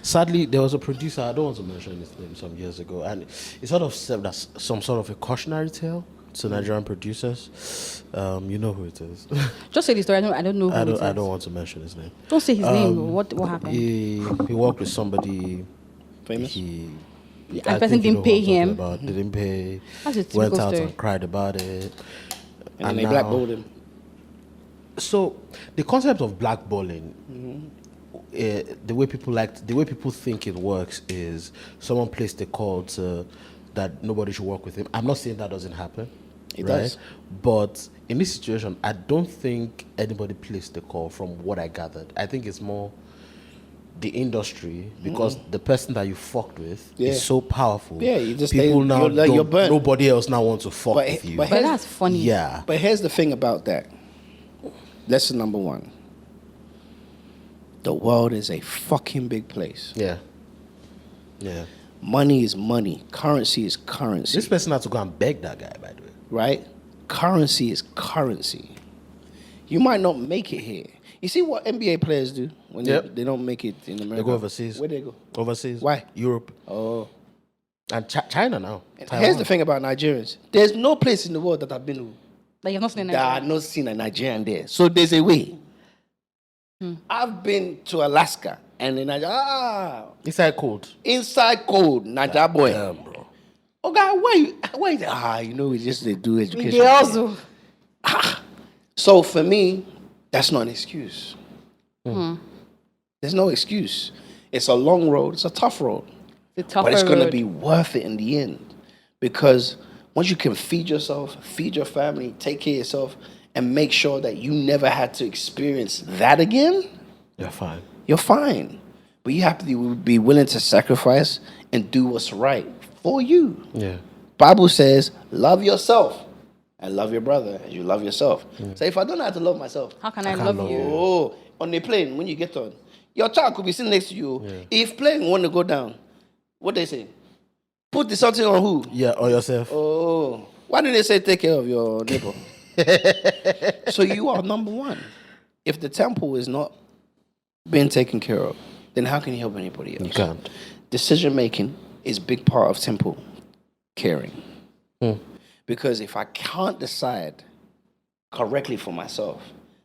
Sadly, there was a producer, I don't want to mention his name, some years ago, and he sort of said that's some sort of a cautionary tale to Nigerian producers. You know who it is. Just say the story. I don't know who it is. I don't want to mention his name. Don't say his name. What happened? He worked with somebody famous. And the person didn't pay him. Didn't pay. That's a typical went out story. And cried about it. And they blackballed him. So the concept of blackballing, the way people think it works is someone placed a call to that nobody should work with him. I'm not saying that doesn't happen. It does. But in this situation, I don't think anybody placed the call from what I gathered. I think it's more the industry because the person that you fucked with is so powerful. Yeah, you just people now you're burnt. Nobody else now wants to fuck with you. But that's funny. Yeah. But here's the thing about that. Lesson number 1. The world is a fucking big place. Yeah. Yeah. Money is money. Currency is currency. This person had to go and beg that guy, by the way. Right? Currency is currency. You might not make it here. You see what NBA players do when they don't make it in America? They go overseas. Where they go? Overseas. Why? Europe. Oh. And China now. Here's the thing about Nigerians. There's no place in the world that I've been to Like you've not seen a that I've not seen a Nigerian there. So there's a way. I've been to Alaska and in Nigeria. Inside cold. Inside cold, Nigeria boy. Damn, bro. Oh, God, why? We just they do education. They also. So for me, that's not an excuse. There's no excuse. It's a long road. It's a tough road. But it's going to be worth it in the end. Because once you can feed yourself, feed your family, take care of yourself, and make sure that you never had to experience that again, you're fine. You're fine. But you have to be willing to sacrifice and do what's right for you. Yeah. Bible says, love yourself and love your brother as you love yourself. So if I don't know how to love myself, how can I love you? Oh, on the plane, when you get on, your child could be sitting next to you. Yeah. If plane want to go down, what they say? Put the something on who? Yeah, on yourself. Oh, why do they say take care of your neighbor? So you are number one. If the temple is not being taken care of, then how can you help anybody else? You can't. Decision making is a big part of temple caring. Because if I can't decide correctly for myself,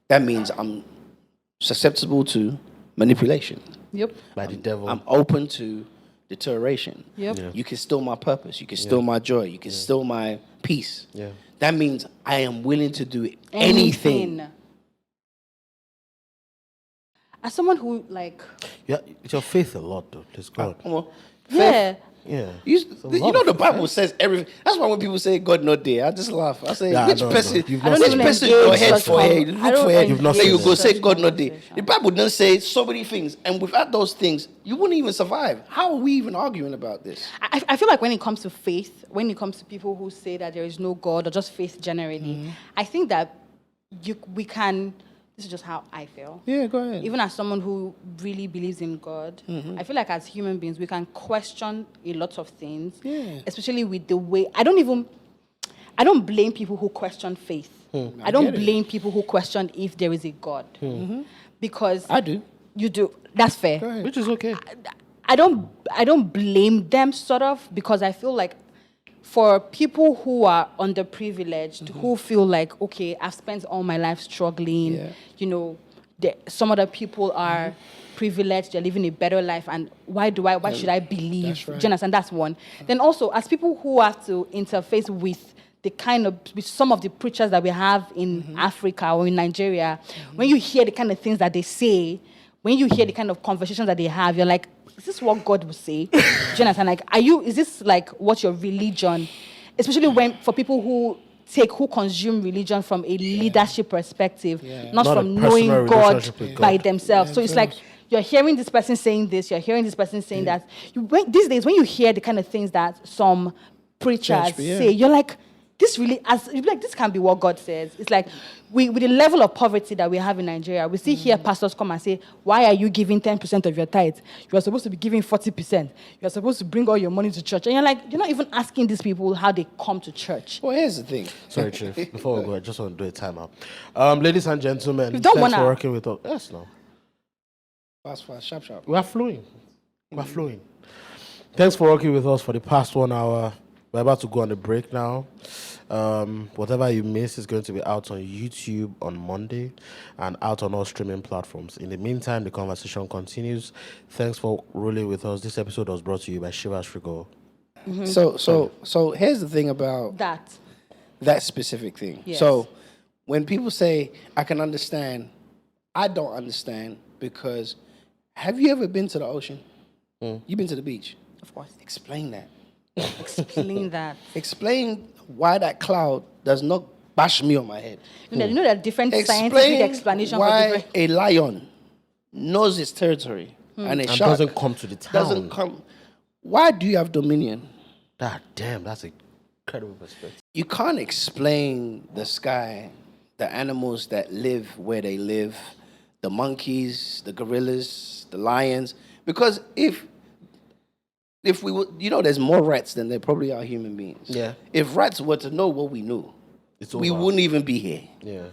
that means I'm susceptible to manipulation. Yep. By the devil. I'm open to deterioration. Yep. Yeah. You can steal my purpose. You can steal my joy. You can steal my peace. Yeah. That means I am willing to do anything. As someone who yeah, it's your faith a lot though. Please God. Yeah. Yeah. You know the Bible says everything. That's why when people say God not there, I just laugh. I say, which person your head for head, look for head, then you go say God not there. The Bible doesn't say so many things, and without those things, you wouldn't even survive. How are we even arguing about this? I feel like when it comes to faith, when it comes to people who say that there is no God or just faith generally, I think that we can. This is just how I feel. Yeah, go ahead. Even as someone who really believes in God, I feel like as human beings, we can question a lot of things, especially with the way... I don't blame people who question faith. I don't blame people who question if there is a God. Because... I do. You do. That's fair. Which is okay. I don't blame them, sort of, because I feel like for people who are underprivileged, who feel like, okay, I've spent all my life struggling, some other people are privileged, they're living a better life, and why should I believe? Right. And that's one. Then also, as people who have to interface with with some of the preachers that we have in Africa or in Nigeria, when you hear the kind of things that they say, when you hear the kind of conversations that they have, you're like, is this what God would say? Jonathan, is this what your religion, especially for people who consume religion from a leadership perspective, not from knowing God by themselves. So it's like, you're hearing this person saying this, you're hearing this person saying that. These days, when you hear the kind of things that some preachers say, you're like, this can be what God says. It's like, with the level of poverty that we have in Nigeria, we see here pastors come and say, why are you giving 10% of your tithe? You are supposed to be giving 40%. You are supposed to bring all your money to church. And you're like, you're not even asking these people how they come to church. Well, here's the thing. Sorry, Chief. Before we go, I just want to do a timeout. Ladies and gentlemen, thanks for working with us. Yes, no. Fast, sharp. We are flowing. We're flowing. Thanks for working with us for the past 1 hour. We're about to go on a break now. Whatever you miss is going to be out on YouTube on Monday and out on all streaming platforms. In the meantime, the conversation continues. Thanks for rolling with us. This episode was brought to you by Chivas Regal. So here's the thing about that specific thing. Yes. So when people say, I can understand, I don't understand, because have you ever been to the ocean? You've been to the beach? Of course. Explain that. Explain that. Explain why that cloud does not bash me on my head. You know there are different scientific explanations why for different... a lion knows its territory and a shark doesn't come to the town. Why do you have dominion? Damn, that's an incredible perspective. You can't explain the sky, the animals that live where they live, the monkeys, the gorillas, the lions, because if we would, there's more rats than there probably are human beings. Yeah. If rats were to know what we knew, we wouldn't even be here. Yeah.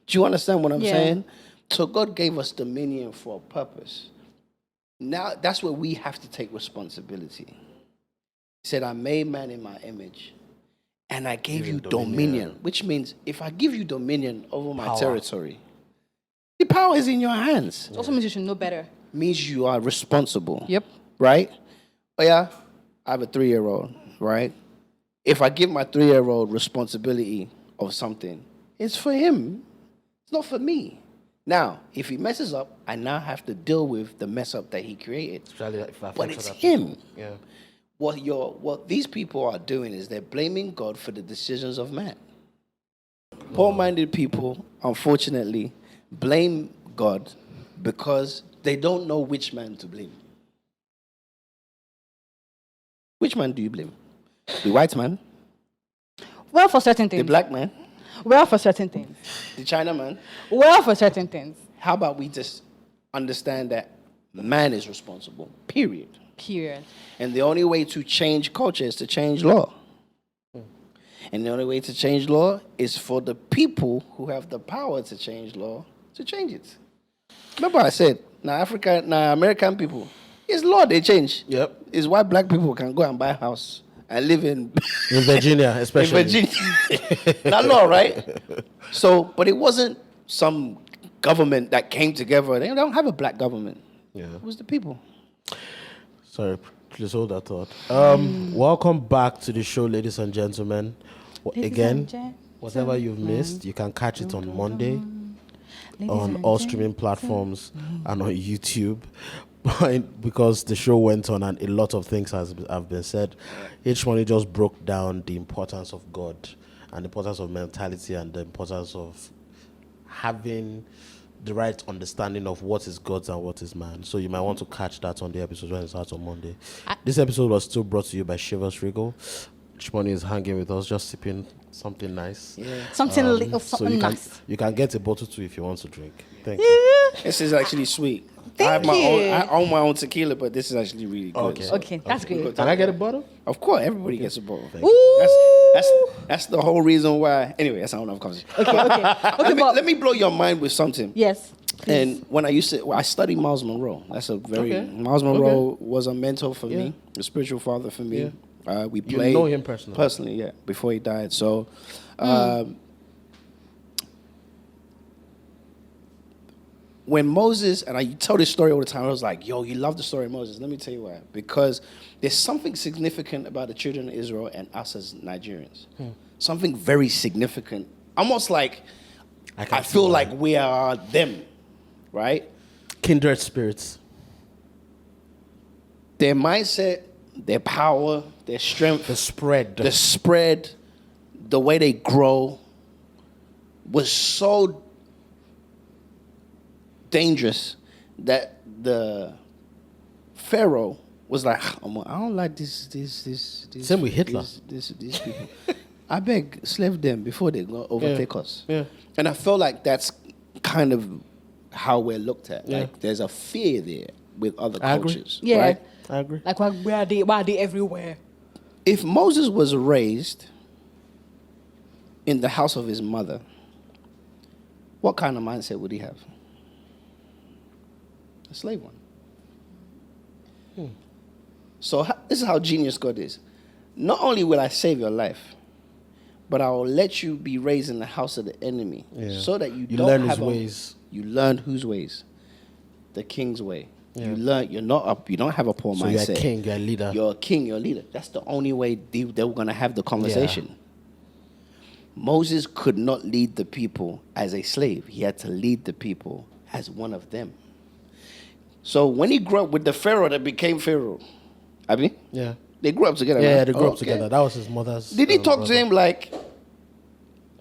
Do you understand what I'm saying? So God gave us dominion for a purpose. Now that's where we have to take responsibility. He said, I made man in my image, and I gave you dominion, which means if I give you dominion over my territory, the power is in your hands. It also means you should know better. Means you are responsible. Yep. Right? Oh, yeah, I have a 3-year-old, right? if I give my 3-year-old responsibility of something, it's for him. It's not for me. Now, if he messes up, I now have to deal with the mess up that he created. But it's him. Yeah. What these people are doing is they're blaming God for the decisions of man. Poor-minded people, unfortunately, blame God because they don't know which man to blame. Which man do you blame? The white man? Well, for certain things. The black man? Well, for certain things. The China man? Well, for certain things. How about we just understand that man is responsible, period. Period. And the only way to change culture is to change law. And the only way to change law is for the people who have the power to change law to change it. Remember I said, now American people, it's law they change. Yep. It's why black people can go and buy a house and live in Virginia, especially. In Virginia. Not law, right? So, but it wasn't some government that came together. They don't have a black government. Yeah. It was the people. Sorry, please hold that thought. Welcome back to the show, ladies and gentlemen. Again, whatever you've missed, you can catch it on Monday on all streaming platforms and on YouTube. Because the show went on and a lot of things have been said. H-Money just broke down the importance of God and the importance of mentality and the importance of having the right understanding of what is God's and what is man. So you might want to catch that on the episode when it starts on Monday. This episode was still brought to you by Chivas Regal. Chimoni is hanging with us, just sipping something nice. Yeah. Something nice. You can get a bottle too if you want to drink. Thank you. This is actually sweet. Thank you. I own my own tequila, but this is actually really good. Okay, that's great. Can I get a bottle? Of course, everybody gets a bottle. Ooh. That's the whole reason why. Anyway, that's not enough conversation. Okay. Let me blow your mind with something. Yes. Please. And when I studied Miles Monroe. That's a very Miles Monroe was a mentor for me, a spiritual father for me. We played. You know him personally? Personally, yeah. Before he died, so. When Moses, and I tell this story all the time, I was like, yo, you love the story of Moses. Let me tell you why. Because there's something significant about the children of Israel and us as Nigerians. Something very significant. Almost like I feel like we are them, right? Kindred spirits. Their mindset, their power, their strength. The spread. The way they grow was so dangerous that the Pharaoh was like, I don't like this. Same with Hitler. These people. I beg, slave them before they go overtake us. Yeah. And I feel like that's kind of how we're looked at. Yeah. Like there's a fear there with other cultures. Yeah. Right? I agree. Like, why are they everywhere? If Moses was raised in the house of his mother, what kind of mindset would he have? A slave one. So this is how genius God is. Not only will I save your life, but I will let you be raised in the house of the enemy, so that you don't learn have his ways. You learn whose ways? The king's way. Yeah. You learn. You're not up. You don't have a poor mindset. So you're a king. You're a leader. You're a king. You're a leader. That's the only way they were gonna have the conversation. Moses could not lead the people as a slave. He had to lead the people as one of them. So when he grew up with the Pharaoh that became Pharaoh, Yeah. they grew up together. Yeah, right? they grew up together. That was his mother's. Did he talk brother. to him like,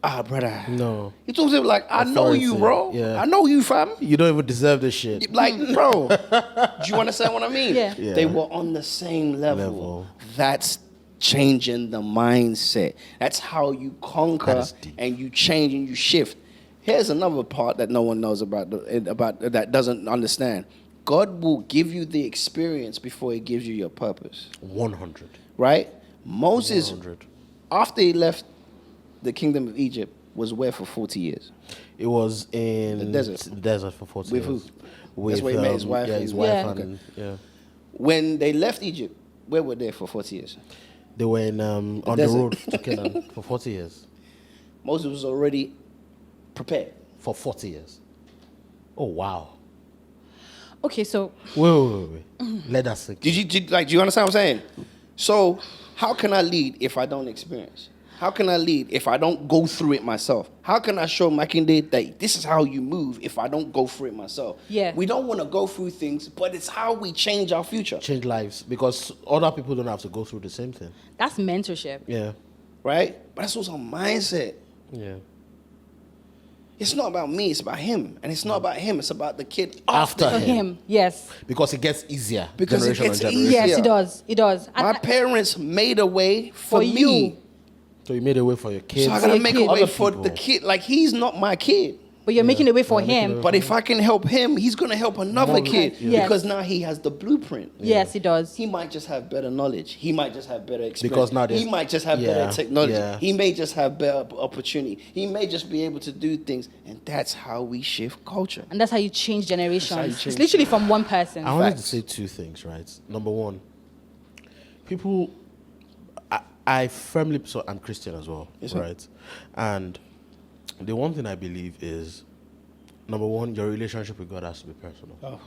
brother? No. He talked to him like, I know you, bro. Yeah. I know you, fam. You don't even deserve this shit. Like, bro, do you understand what I mean? Yeah. They were on the same level. That's changing the mindset. That's how you conquer and you change and you shift. Here's another part that no one knows about that doesn't understand. God will give you the experience before he gives you your purpose. 100. Right? Moses, 100. after he left the kingdom of Egypt, was where for 40 years? It was in the desert. The desert for 40 With years. who? That's where he met his wife. Yeah, his wife. And, When they left Egypt, where were they for 40 years? They were in, on the road to Canaan for 40 years. Moses was already prepared. For 40 years. Oh, wow. Okay, so Wait. Let us think. Do you understand what I'm saying? So how can I lead if I don't experience? How can I lead if I don't go through it myself? How can I show Makinde that this is how you move if I don't go through it myself? Yeah. We don't want to go through things, but it's how we change our future. Change lives, because other people don't have to go through the same thing. That's mentorship. Yeah. Right? But that's also mindset. Yeah. It's not about me, it's about him. And it's not about him, it's about the kid After For him, yes. Because it gets easier. Because it generation gets on generation. easier. Yes, it does. It does. My parents made a way for me. you. So you made a way for your kids. So I gotta your make kid. a way Other for people. the kid. Like, he's not my kid. But you're making a way for him. But if I can help him, he's gonna help another More kid. kids, yes. Because now he has the blueprint. Yes, he does. He might just have better knowledge. He might just have better experience. Because now there's- he might just have yeah, better technology. yeah. He may just have better opportunity. He may just be able to do things. And that's how we shift culture. And that's how you change generations. That's how you It's change literally from one person. I wanted to Facts. say two things, right? Number one, people, I firmly, so I'm Christian as well, Yes, sir. right? And the one thing I believe is, number one, your relationship with God has to be personal.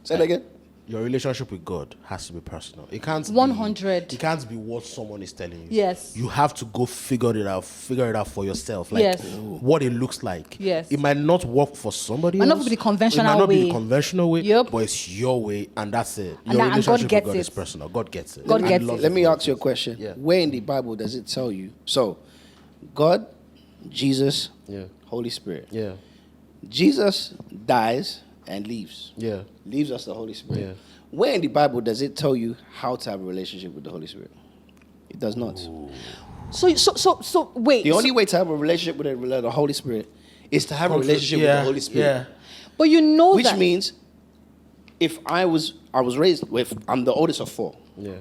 Say that again. Your relationship with God has to be personal. It can't 100. It can't be what someone is telling you. Yes. You have to go figure it out for yourself. Like Yes. what it looks like. Yes. It might not work for somebody Might else. not be the conventional It might not be way. the conventional way. Yep. But it's your way, and that's it. And Your that- and God relationship with gets God it. is personal. God gets it. God And gets loves it. Let me it. ask you a question. Yeah. Where in the Bible does it tell you? So, God, Jesus, Yeah. Holy Spirit. Yeah. Jesus dies and leaves. Yeah. Leaves us the Holy Spirit. Yeah. Where in the Bible does it tell you how to have a relationship with the Holy Spirit? It does not. So wait. The only way to have a relationship with the Holy Spirit is to have a relationship with Yeah, the Holy Spirit. Yeah. But you know Which that. means if I was raised with, I'm the oldest of four. Yeah.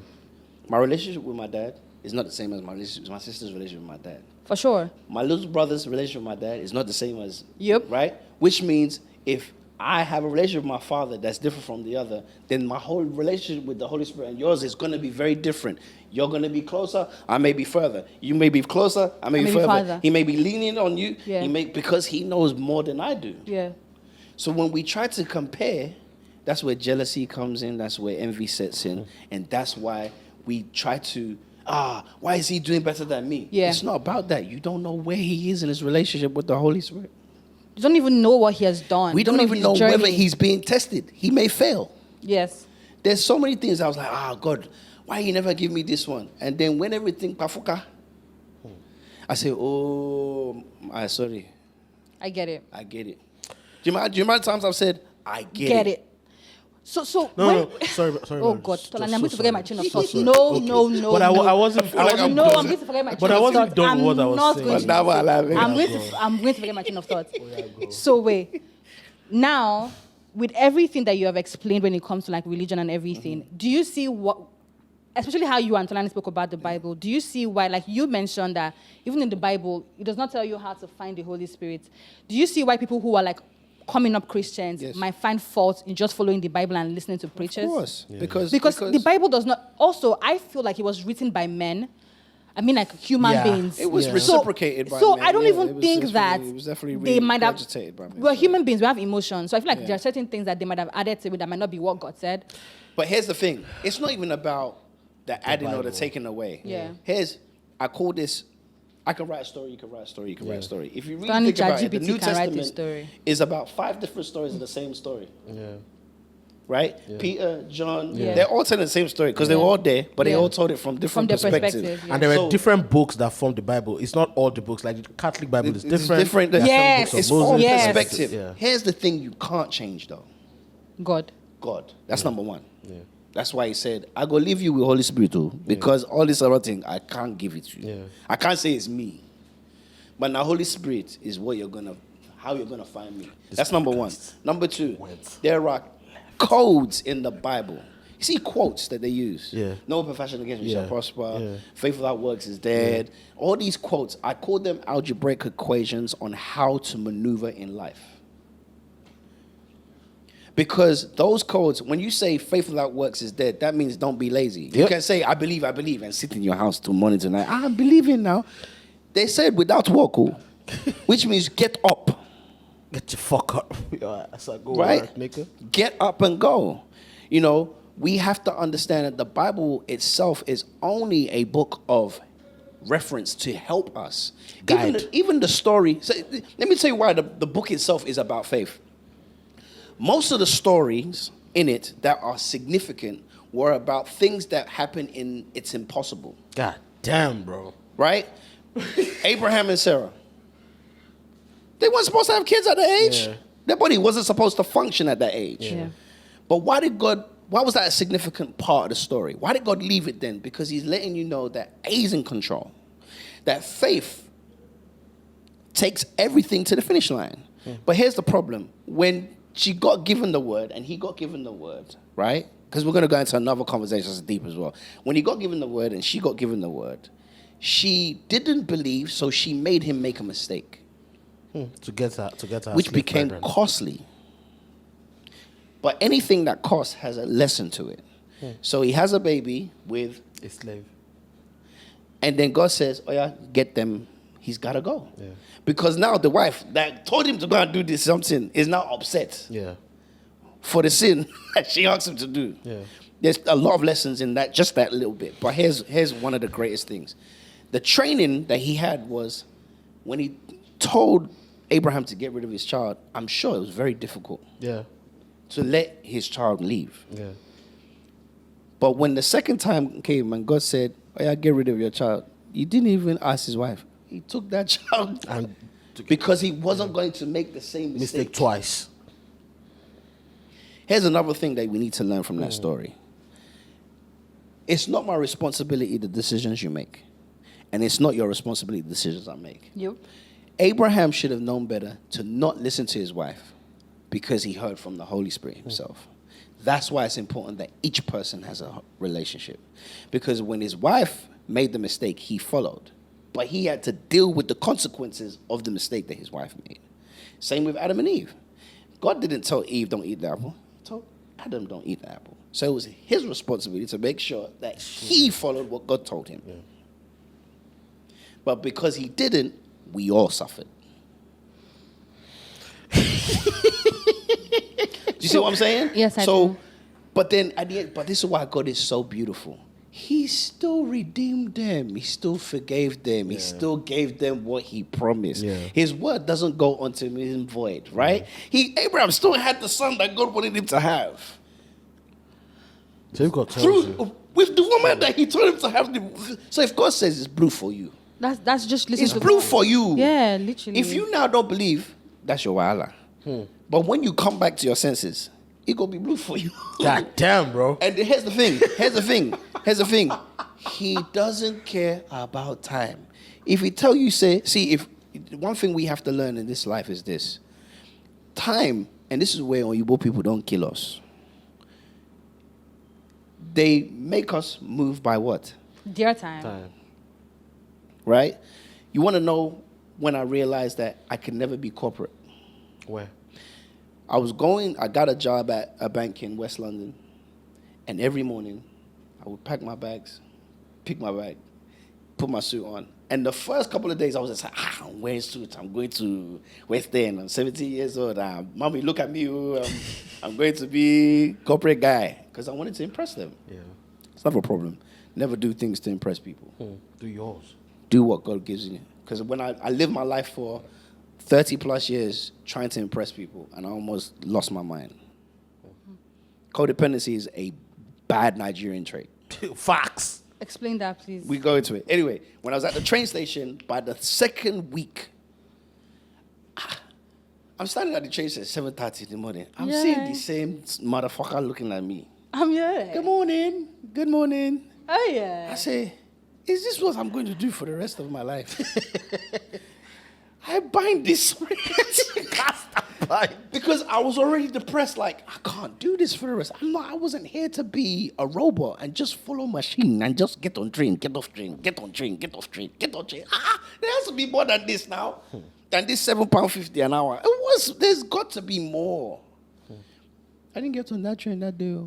My relationship with my dad is not the same as my sister's relationship with my dad. For sure. My little brother's relationship with my dad is not the same as Yep. right? Which means if I have a relationship with my father that's different from the other, then my whole relationship with the Holy Spirit and yours is going to be very different. You're going to be closer, I may be further. You may be closer, I may be further. farther. He may be leaning on you, Yeah. because he knows more than I do. Yeah. So when we try to compare, that's where jealousy comes in, that's where envy sets in, and that's why we try to, why is he doing better than me? Yeah. It's not about that. You don't know where he is in his relationship with the Holy Spirit. You don't even know what he has done. We You don't even his know journey. whether he's being tested. He may fail. Yes. There's so many things I was like, God, why you never give me this one? And then when everything pafuka, I say, sorry, I get it. I get it. Do you mind times I've said, I Get it. So No, when, no, sorry. Oh God, Tola, I'm going to so forget my sorry. chain of So thought. sorry. No, Okay. no. But I wasn't. like I'm No, done. I'm going to forget my chain But I of wasn't thought. done with what I was not saying. going But to. now I love it. I'm going to forget my chain of thought. So wait. Now, with everything that you have explained when it comes to like religion and everything, do you see what, especially how you and Tolani spoke about the Bible, do you see why, like you mentioned that even in the Bible, it does not tell you how to find the Holy Spirit. Do you see why people who are like coming up Christians Yes. might find fault in just following the Bible and listening to preachers? Of course. Yeah. Because The Bible does not, also, I feel like it was written by men. I mean, like human Yeah. beings. it was Yeah. reciprocated by So men. I don't Yeah, even it was think definitely- that it was definitely they might have. regurgitated by men. We're human beings. We have emotions. So I feel like Yeah. there are certain things that they might have added to it that might not be what God said. But here's the thing. It's not even about the adding or the Bible. taking away. Yeah. I call this, I can write a story, you can write a story, you can write a story. If you really Only think about it, the ChatGPT New can write a Testament story. is about 5 different stories of the same story. Yeah. Right? Peter, John, Yeah. they're all telling the same story because they were all there, but they Yeah. all told it from different From their perspectives. perspective. Yeah. And there were So- different books that form the Bible. It's not all the books. Like the Catholic Bible is It's different. different. Yes. There are It's some books of all Moses. Yes. perspective. Yeah. Here's the thing you can't change though. God. God. That's number one. Yeah. That's why he said, I go leave you with Holy Spirit too. Because all this other thing, I can't give it to you. Yeah. I can't say it's me. But now Holy Spirit is how you're gonna find me. That's number one. Number two, there are codes in the Bible. You see quotes that they use. Yeah. No profession against me Yeah. shall prosper. Yeah. Faith without works is dead. All these quotes, I call them algebraic equations on how to maneuver in life. Because those codes, when you say faith without works is dead, that means don't be lazy. You Yep. can say, I believe, and sit in your house till morning tonight. I'm believing now. They said without work, which means get up, Get your fuck up. Your ass, I go right? work, nigga. Get up and go. You know, we have to understand that the Bible itself is only a book of reference to help us. Guide. Even the story. So let me tell you why the book itself is about faith. Most of the stories in it that are significant were about things that happen in It's Impossible. God damn, bro. Right? Abraham and Sarah. They weren't supposed to have kids at that age. Yeah. Their body wasn't supposed to function at that age. Yeah. But why was that a significant part of the story? Why did God leave it then? Because he's letting you know that he's in control. That faith takes everything to the finish line. But here's the problem. When she got given the word and he got given the word, right? Because we're going to go into another conversation that's deep as well. When he got given the word and she got given the word, she didn't believe, so she made him make a mistake. To get her Which slave became brethren. costly. But anything that costs has a lesson to it. So he has a baby with A slave. and then God says, oh yeah, get them. He's got to go. Yeah. Because now the wife that told him to go and do this something is now upset Yeah. for the sin that she asked him to do. Yeah. There's a lot of lessons in that, just that little bit. But here's one of the greatest things. The training that he had was when he told Abraham to get rid of his child, I'm sure it was very difficult Yeah. to let his child leave. Yeah. But when the second time came and God said, oh yeah, get rid of your child, he didn't even ask his wife. He took that child And because he wasn't going to make the same mistake mistake. twice. Here's another thing that we need to learn from that story. It's not my responsibility the decisions you make. And it's not your responsibility the decisions I make. Yep. Abraham should have known better to not listen to his wife because he heard from the Holy Spirit himself. That's why it's important that each person has a relationship. Because when his wife made the mistake, he followed. But he had to deal with the consequences of the mistake that his wife made. Same with Adam and Eve. God didn't tell Eve, don't eat the apple. He told Adam, don't eat the apple. So it was his responsibility to make sure that he followed what God told him. Yeah. But because he didn't, we all suffered. Do you see what I'm saying? Yes, I do. But then at the end, but this is why God is so beautiful. He still redeemed them. He still forgave them. He still gave them what he promised. Yeah. His word doesn't go unto him void, right? Abraham still had the son that God wanted him to have. So God tells you. Through with the woman that he told him to have. So if God says it's blue for you, That's just listen it's to blue God. for you. Yeah, literally. If you now don't believe, that's your wahala. But when you come back to your senses, it gonna be blue for you. God damn, bro. And here's the thing. He doesn't care about time. If he tell you, if one thing we have to learn in this life is this. Time, and this is where Oyibo people don't kill us. They make us move by what? Dear time. Right? You want to know when I realized that I could never be corporate? Where? I got a job at a bank in West London, and every morning I would pack my bags, pick my bag, put my suit on. And the first couple of days I was just like, I'm wearing suits. I'm going to West End. I'm 17 years old. Mommy, look at me. I'm going to be corporate guy because I wanted to impress them. Yeah. It's not a problem. Never do things to impress people. Do yours. Do what God gives you. Because when I lived my life for 30 plus years trying to impress people, and I almost lost my mind. Codependency is a bad Nigerian trait. Facts. Explain that, please. We go into it. Anyway, when I was at the train station, by the second week, I'm standing at the train station at 7:30 in the morning. I'm seeing the same motherfucker looking at me. I'm here. Good morning. Good morning. Oh, yeah. I say, is this what I'm going to do for the rest of my life? I bind this spirit. Because I was already depressed, like, I can't do this for the rest. I wasn't here to be a robot and just follow machine and just get on train, get off train, get on train, get off train, get on train. There has to be more than this now. Than this £7.50 an hour. There's got to be more. I didn't get on that train that day.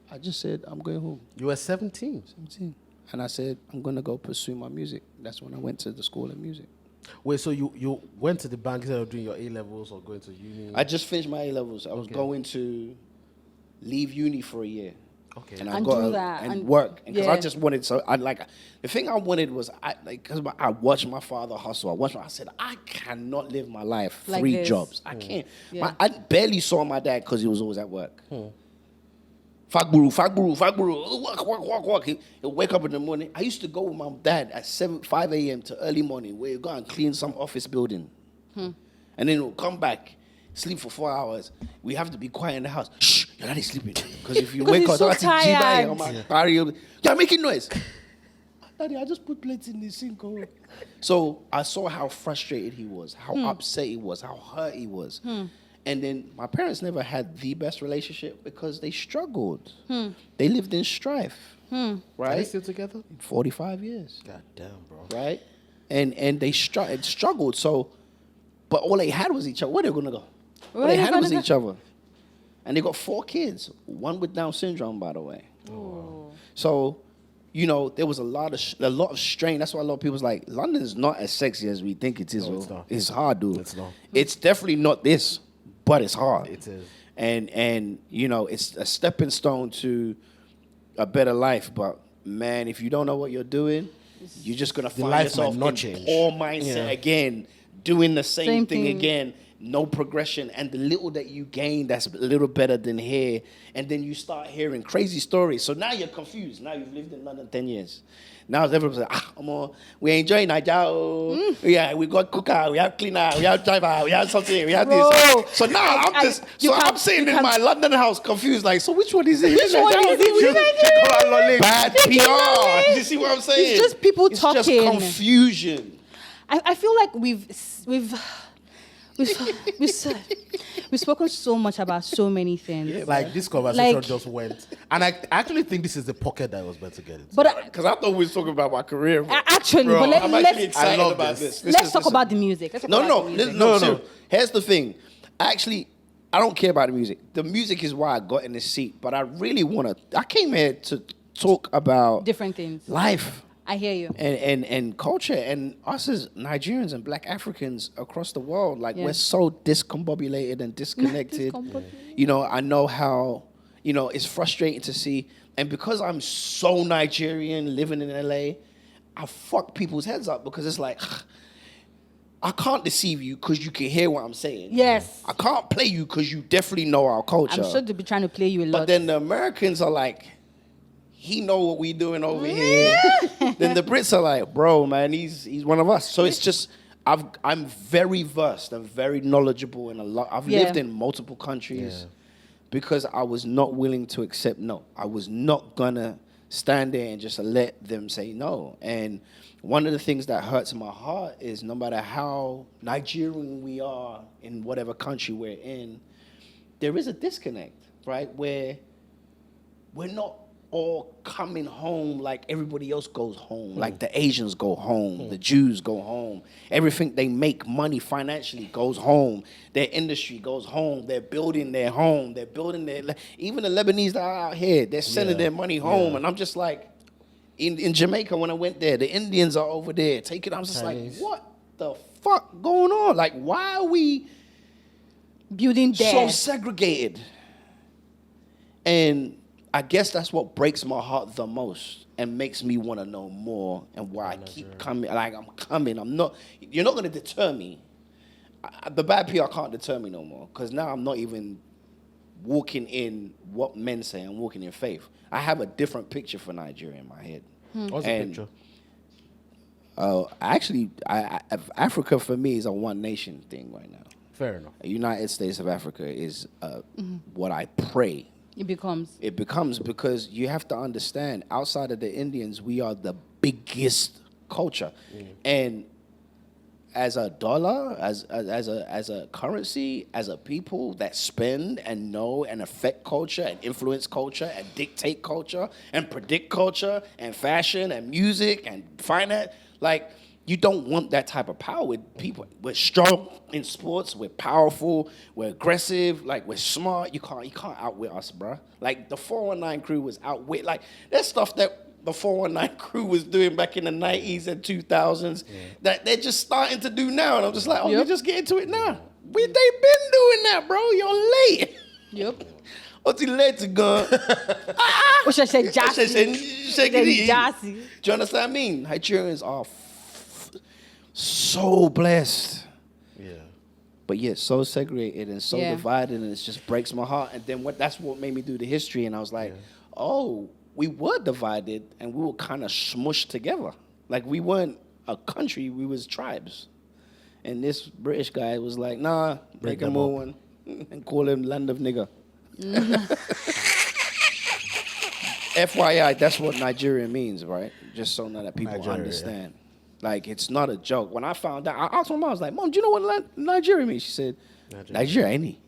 I just said, I'm going home. You were 17. 17. And I said, I'm going to go pursue my music. That's when I went to the school of music. Wait, so you went to the bank instead of doing your A-levels or going to uni? I just finished my A-levels. I was going to leave uni for a year. Okay. And And got do that, and and- work because yeah. I just wanted the thing I wanted was because I watched my father hustle. I said I cannot live my life Like 3 this. jobs. I can't. Yeah. I barely saw my dad because he was always at work. Fagburu. Work. He'll wake up in the morning. I used to go with my dad at 5 a.m. to early morning where he'd go and clean some office building. And then he'll come back, sleep for 4 hours. We have to be quiet in the house. Shh, your daddy's sleeping. Because if you wake he's up, so that's tired. you're making noise. Daddy, I just put plates in the sink. Oh. So I saw how frustrated he was, how upset he was, how hurt he was. And then my parents never had the best relationship because they struggled. They lived in strife. Are they Right? still together? 45 years. God damn, bro. Right? And they struggled. So, but all they had was each other. Where they gonna go? All Where they they had was gonna each other. And they got 4 kids. 1 with Down syndrome, by the way. So, there was a lot of strain. That's why a lot of people's like, London is not as sexy as we think it is. No, it's not. It's hard, dude. It's not. It's definitely not this, but it's hard. It is. And it's a stepping stone to a better life. But man, if you don't know what you're doing, you're just gonna find life yourself might not in change. poor mindset again, doing the same Same thing thing. again. No progression, and the little that you gain that's a little better than here, and then you start hearing crazy stories. So now you're confused. Now you've lived in London 10 years. Now everyone's like, we enjoy Nigeria. Yeah, we got cooker, we have cleaner, we have driver, we have something, we have Bro, this. So now I'm sitting in my London house confused, like, so which one is it? Which one is it? Bad PR. You see what I'm saying? It's just people It's talking. just confusion. I feel like we've spoken so much about so many things. Like this conversation Like- just went, and I actually think this is the pocket that I was meant to get into. But Because I thought we were talking about my career. actually, Bro, but I'm actually let's excited love about this. this. let's talk about the music. Let's talk about the music. No. Here's the thing. Actually, I don't care about the music. The music is why I got in this seat. But I really I came here to talk about Different things. life I hear you. and culture, and us as Nigerians and Black Africans across the world. Like, Yeah. we're so discombobulated and disconnected. Discombobulated. I know how, it's frustrating to see. And because I'm so Nigerian living in LA, I fuck people's heads up because it's like, I can't deceive you because you can hear what I'm saying. Yes. I can't play you because you definitely know our culture. I'm sure they'll be trying to play you a lot. But then the Americans are like, he know what we doing over here. Then the Brits are like, bro, man, he's one of us. So it's just, I'm very versed and very knowledgeable in a lot. I've Yeah. lived in multiple countries because I was not willing to accept no. I was not gonna stand there and just let them say no. And one of the things that hurts my heart is no matter how Nigerian we are in whatever country we're in, there is a disconnect, right? Where we're not all coming home like everybody else goes home. Like the Asians go home, the Jews go home. Everything they make money financially goes home. Their industry goes home. They're building their home. They're building even the Lebanese that are out here, they're sending their money home. And I'm just like, in Jamaica when I went there, the Indians are over there taking. I'm just Chinese. like, what the fuck going on? Like, why are we building so there. segregated? And I guess that's what breaks my heart the most and makes me want to know more and why I keep coming. Like, I'm coming. You're not going to deter me. The bad PR can't deter me no more because now I'm not even walking in what men say. I'm walking in faith. I have a different picture for Nigeria in my head. What's the picture? Actually, Africa for me is a one nation thing right now. Fair enough. The United States of Africa is what I pray. It becomes. It becomes because you have to understand, outside of the Indians, we are the biggest culture. And as a dollar, as a currency, as a people that spend and know and affect culture and influence culture and dictate culture and predict culture and fashion and music and finance, like, you don't want that type of power with people. We're strong in sports. We're powerful. We're aggressive. Like, we're smart. You can't outwit us, bro. Like, the 419 crew was outwit. Like, there's stuff that the 419 crew was doing back in the 90s and 2000s that they're just starting to do now. And I'm just like, oh, you're just getting to it now. They've been doing that, bro. You're late. Yep. ó ti late gan. Ó ṣẹ̀ṣẹ̀ já sí. Ṣe Do you understand what I mean? Nigerians are so blessed. Yeah. But yet so segregated and so divided, and it just breaks my heart. And then that's what made me do the history, and I was like, oh, we were divided and we were kind of smushed together. Like we weren't a country, we was tribes. And this British guy was like, nah, make a move one and call him land of nigger. FYI, that's what Nigerian means, right? Just so that people understand. Like, it's not a joke. When I found out, I asked my mom, I was like, Mom, do you know what Nigeria means? She said, Nigeria, ain't he?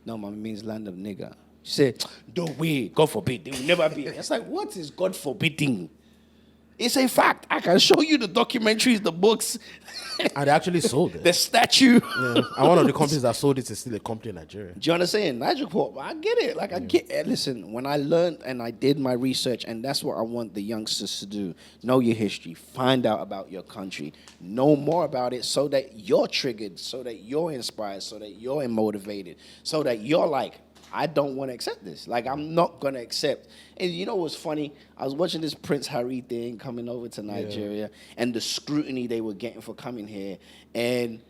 No, Mom, it means land of nigger. She said, no way, God forbid, they will never be. It's like, what is God forbidding? It's a fact. I can show you the documentaries, the books. And they actually sold it. The statue. Yeah. And one of the companies that sold it is still a company in Nigeria. Do you understand? Niger Pop, I get it. Like, I get it. Listen, when I learned and I did my research, and that's what I want the youngsters to do. Know your history. Find out about your country. Know more about it so that you're triggered, so that you're inspired, so that you're motivated, so that you're like, I don't want to accept this. Like, I'm not going to accept. And you know what's funny? I was watching this Prince Harry thing coming over to Nigeria and the scrutiny they were getting for coming here. And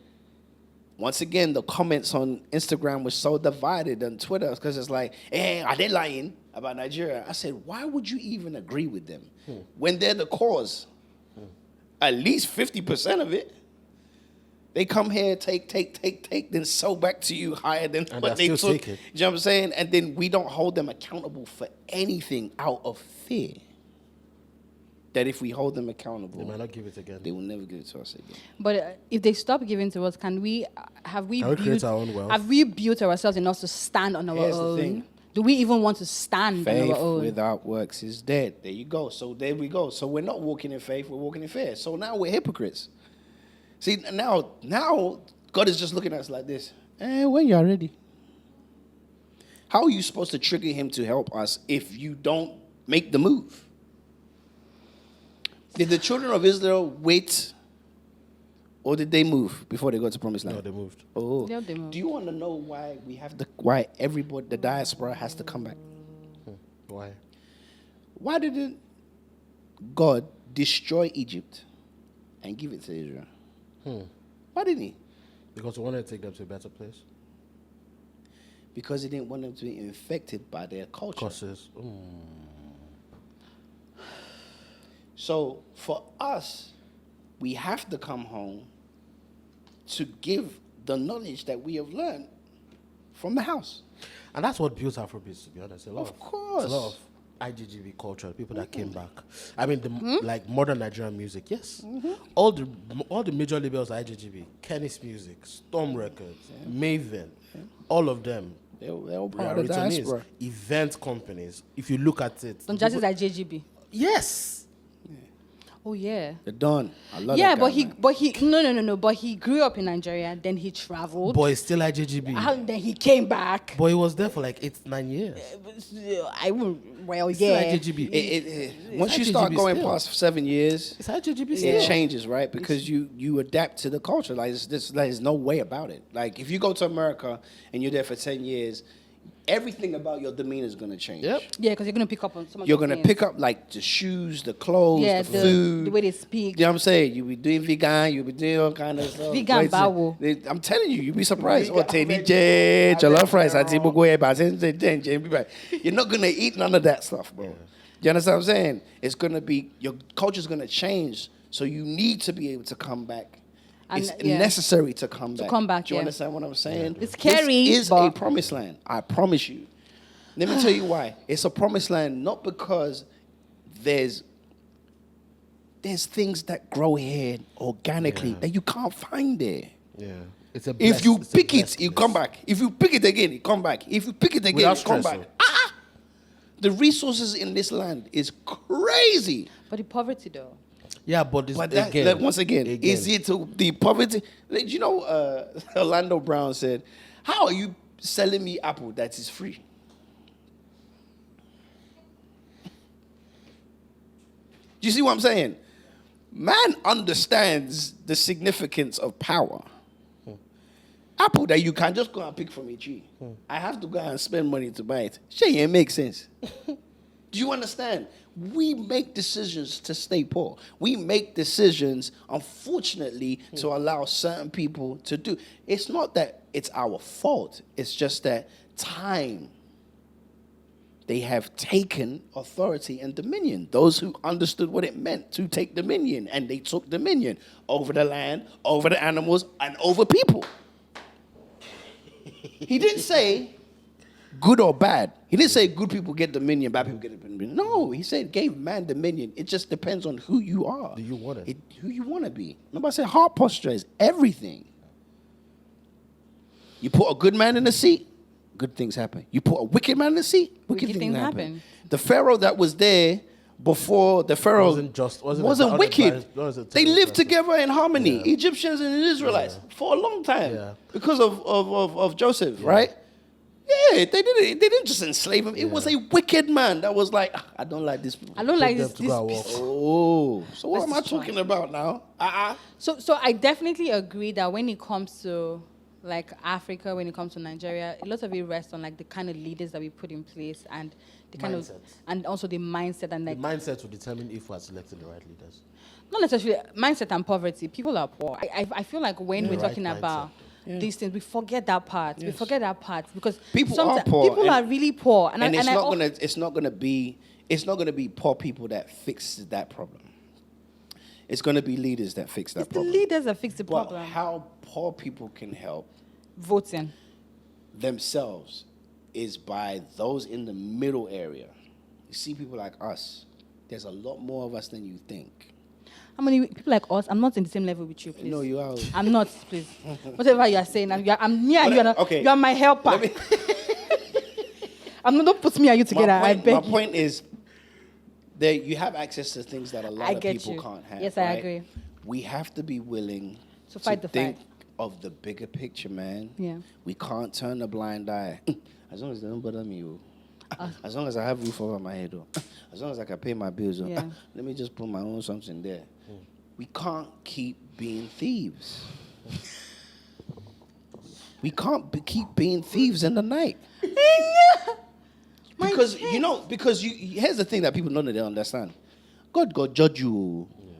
once again, the comments on Instagram were so divided on Twitter because it's like, hey, are they lying about Nigeria? I said, why would you even agree with them when they're the cause? At least 50% of it. They come here, take, then sell back to you higher than what they took. You know what I'm saying? And then we don't hold them accountable for anything out of fear. That if we hold them accountable, they might not give it again. They will never give it to us again. But if they stop giving to us, have we create our own wealth? Have we built ourselves enough to stand on our Here's own? the thing. Do we even want to stand Faith on our own? without works is dead. There you go. So there we go. So we're not walking in faith, we're walking in fear. So now we're hypocrites. See, now God is just looking at us like this. When you're ready. How are you supposed to trigger him to help us if you don't make the move? Did the children of Israel wait, or did they move before they got to Promised Land? No, they moved. Oh, Yeah, they moved. Do you want to know why everybody, the diaspora, has to come back? Why? Why didn't God destroy Egypt and give it to Israel? Why didn't he? Because he wanted to take them to a better place. Because he didn't want them to be infected by their culture. Causes. So for us, we have to come home to give the knowledge that we have learned from the house. And that's what built Afrobeats, to be honest. Of course. A lot of IGGB culture, people that came back. I mean, like modern Nigerian music, yes. All the major labels are IGGB. Kenny's Music, Storm Records, Maven, all of them. They're all They are part of the returnees. diaspora. Event companies. If you look at it, Don't just like JGB. yes. Oh yeah. The Don. I love Yeah, that guy, but he no. But he grew up in Nigeria. Then he traveled. Boy, it's still IGGB. Then he came back. Boy, he was there for like 8-9 years. Well, Still yeah. IGGB. once you IGGB start going still. past 7 years, It's IGGB it still. changes, right? Because you adapt to the culture. Like there's no way about it. Like if you go to America and you're there for 10 years, everything about your demeanor is going to change. Yep. Yeah, because you're gonna pick up on some of You're the going to things. pick up like the shoes, the clothes, Yeah, the food. the way they speak. You know what I'm saying? You'll be doing vegan, you'll be doing all kind of stuff. Vegan Right? bawo. I'm telling you, you'll be surprised. Oh, Teddy J, jollof rice, you're not going to eat none of that stuff, bro. You understand what I'm saying? It's going to be, your culture's going to change, so you need to be able to come back. And, It's yeah. necessary to come back. come back, Do you yeah. understand what I'm saying? It's scary, This is but- a promised land. I promise you. Let me tell you why. It's a promised land not because there's things that grow here organically that you can't find there. Yeah. It's a If you it's a pick it, blessed you place. come back. If you pick it again, you come back. If you pick it again, Without you come stress, back. The resources in this land is crazy. But the poverty though. Yeah, but But that, like, once again, is it the poverty? Like, you know, Orlando Brown said, "How are you selling me apple that is free?" Do you see what I'm saying? Man understands the significance of power. apple that you can just go and pick from a tree. I have to go and spend money to buy it. Sure, it makes sense. Do you understand? We make decisions to stay poor. We make decisions, unfortunately, to allow certain people to do. It's not that it's our fault. It's just that time. They have taken authority and dominion. Those who understood what it meant to take dominion, and they took dominion over the land, over the animals, and over people. He didn't say good or bad. He didn't say good people get dominion, bad people get dominion. No, he said gave man dominion. It just depends on who you are. Do you want it? Who you want to be. Remember I said heart posture is everything. You put a good man in the seat, good things happen. You put a wicked man in the seat, wicked things happen. The Pharaoh that was there before, the Pharaoh wasn't wicked. They lived together in harmony, Egyptians and Israelites, for a long time because of Joseph, right? Yeah, they didn't just enslave him. It was a wicked man that was like, I don't like this. I don't like this. Oh, so what am I talking about now? So I definitely agree that when it comes to like Africa, when it comes to Nigeria, a lot of it rests on like the kind of leaders that we put in place and the kind of, and also the mindset and like the mindset will determine if we're selecting the right leaders. Not necessarily mindset and poverty. People are poor. I feel like when we're talking about these things, we forget that part. We forget that part because people are poor. People are really poor, and it's not gonna be poor people that fix that problem. It's going to be leaders that fix that problem. The leaders that fix the problem. But how poor people can help voting themselves is by those in the middle area. You see people like us. There's a lot more of us than you think. How many people like us? I'm not in the same level with you, please. No, you are. I'm not, please. Whatever you are saying, I'm near you. Okay. You are my helper. Don't put me and you together. I beg my point is, you have access to things that a lot of people can't have. Yes, I agree. We have to be willing to fight the think fight of the bigger picture, man. Yeah. We can't turn a blind eye. As long as they don't bother me, as long as I have roof over my head, as long as I can pay my bills, let me just put my own something there. We can't keep being thieves. We can't keep being thieves in the night. Because here's the thing that people don't understand. God go judge you. Yeah.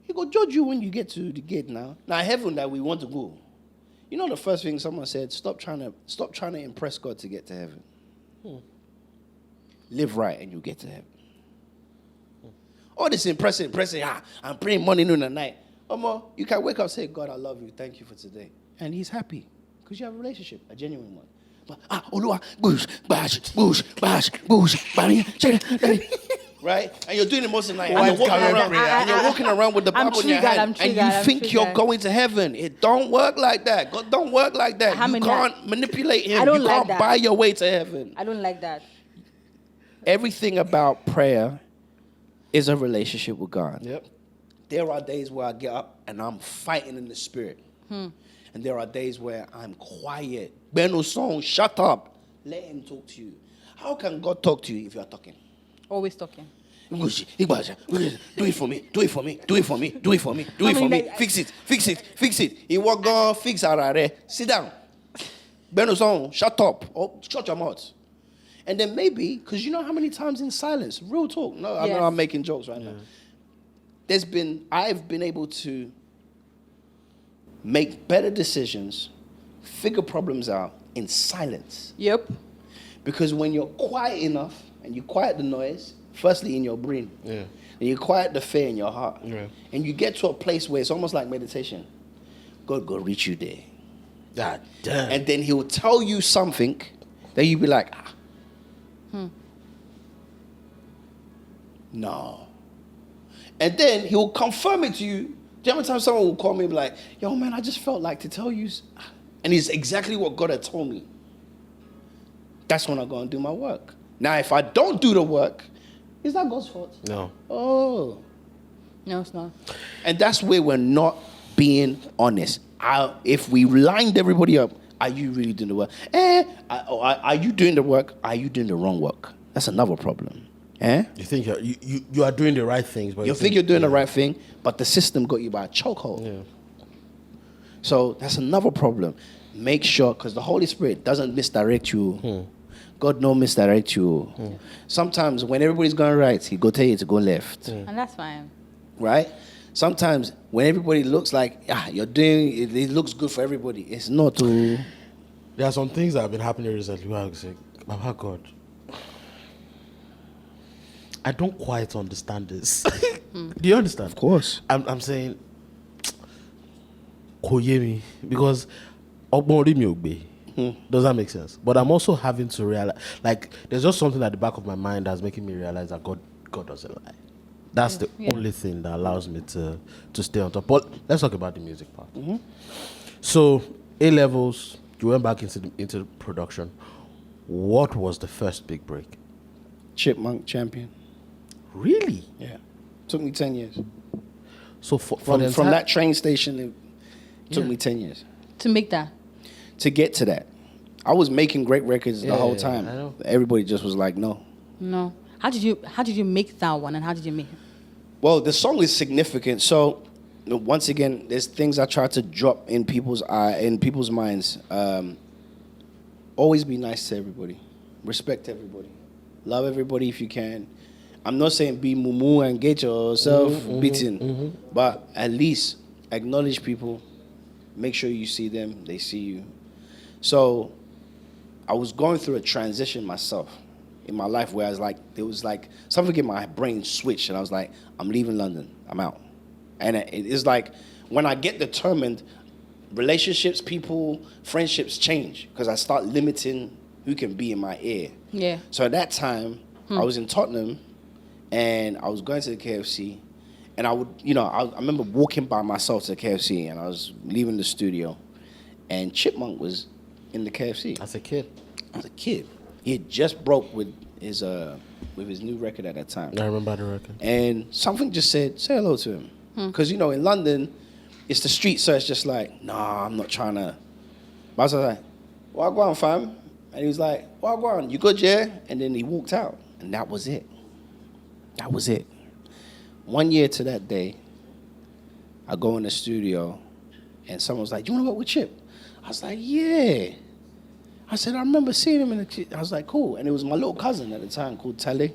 He go judge you when you get to the gate now. Now heaven that we want to go. You know the first thing someone said, stop trying to impress God to get to heaven. Live right and you get to heaven. All this impressing, I'm praying morning, noon, and night. You can wake up and say, God, I love you, thank you for today. And he's happy. Because you have a relationship, a genuine one. Right? And you're doing it most of the night. And you're walking around with the Bible in your hand. And you think you're going to heaven. It don't work like that. God don't work like that. You can't manipulate him. You can't buy your way to heaven. I don't like that. Everything about prayer is a relationship with God. Yep. There are days where I get up and I'm fighting in the spirit. And there are days where I'm quiet. Beno song, shut up. Let him talk to you. How can God talk to you if you are talking? Always talking. Do it for me. Do it for me. Do it for me. Do it for me. Do it for me. Fix it. He will go fix it. Sit down. Beno song, shut up. Or shut your mouth. And then maybe, because you know how many times in silence, real talk. No, I know I'm making jokes right now. I've been able to make better decisions, figure problems out in silence. Yep. Because when you're quiet enough and you quiet the noise, firstly in your brain, and you quiet the fear in your heart, and you get to a place where it's almost like meditation, God will reach you there. God damn. And then he'll tell you something that you'll be like, no. And then he'll confirm it to you. Do you know how many times someone will call me and be like, yo, man, I just felt like to tell you. And it's exactly what God had told me. That's when I go and do my work. Now, if I don't do the work, is that God's fault? No. Oh. No, it's not. And that's where we're not being honest. If we lined everybody up, are you really doing the work? Are you doing the work? Are you doing the wrong work? That's another problem. You think you are doing the right things, but you think you're doing the right thing, but the system got you by a chokehold. Yeah. So that's another problem. Make sure, because the Holy Spirit doesn't misdirect you. God no misdirect you. Sometimes when everybody's going right, he go tell you to go left. And that's fine. Right? Sometimes when everybody looks like, you're doing, it looks good for everybody. It's not to... There are some things that have been happening recently where I was like, oh God, I don't quite understand this. Do you understand? Of course. I'm saying, koyemi, because does that make sense? But I'm also having to realize, like, there's just something at the back of my mind that's making me realize that God doesn't lie. That's the only thing that allows me to stay on top. But let's talk about the music part. So, A-levels, you went back into production. What was the first big break? Chipmunk Champion. Really? Yeah. Took me 10 years. So from that train station, it took me 10 years. To make that? To get to that. I was making great records the whole time. I know. Everybody just was like, no. No. How did you make that one, and how did you make it? Well, the song is significant. So once again, there's things I try to drop in people's minds. Always be nice to everybody. Respect everybody. Love everybody if you can. I'm not saying be mumu and get yourself beaten, but at least acknowledge people. Make sure you see them, they see you. So I was going through a transition myself in my life where I was like, there was like something in my brain switched, and I was like, I'm leaving London. I'm out. And it's like when I get determined, relationships, people, friendships change because I start limiting who can be in my ear. Yeah. So at that time, I was in Tottenham, and I was going to the KFC, and I would, I remember walking by myself to the KFC, and I was leaving the studio, and Chipmunk was in the KFC. As a kid? As a kid. He had just broke with his new record at that time. I remember the record. And something just said, say hello to him. Because, in London, it's the street, so it's just like, nah, I'm not trying to. But I was like, well, go on, fam. And he was like, well, go on, you good, yeah? And then he walked out, and that was it. That was it. 1 year to that day, I go in the studio, and someone was like, do you want to work with Chip? I was like, yeah. I said, I remember seeing him I was like, cool. And it was my little cousin at the time called Tale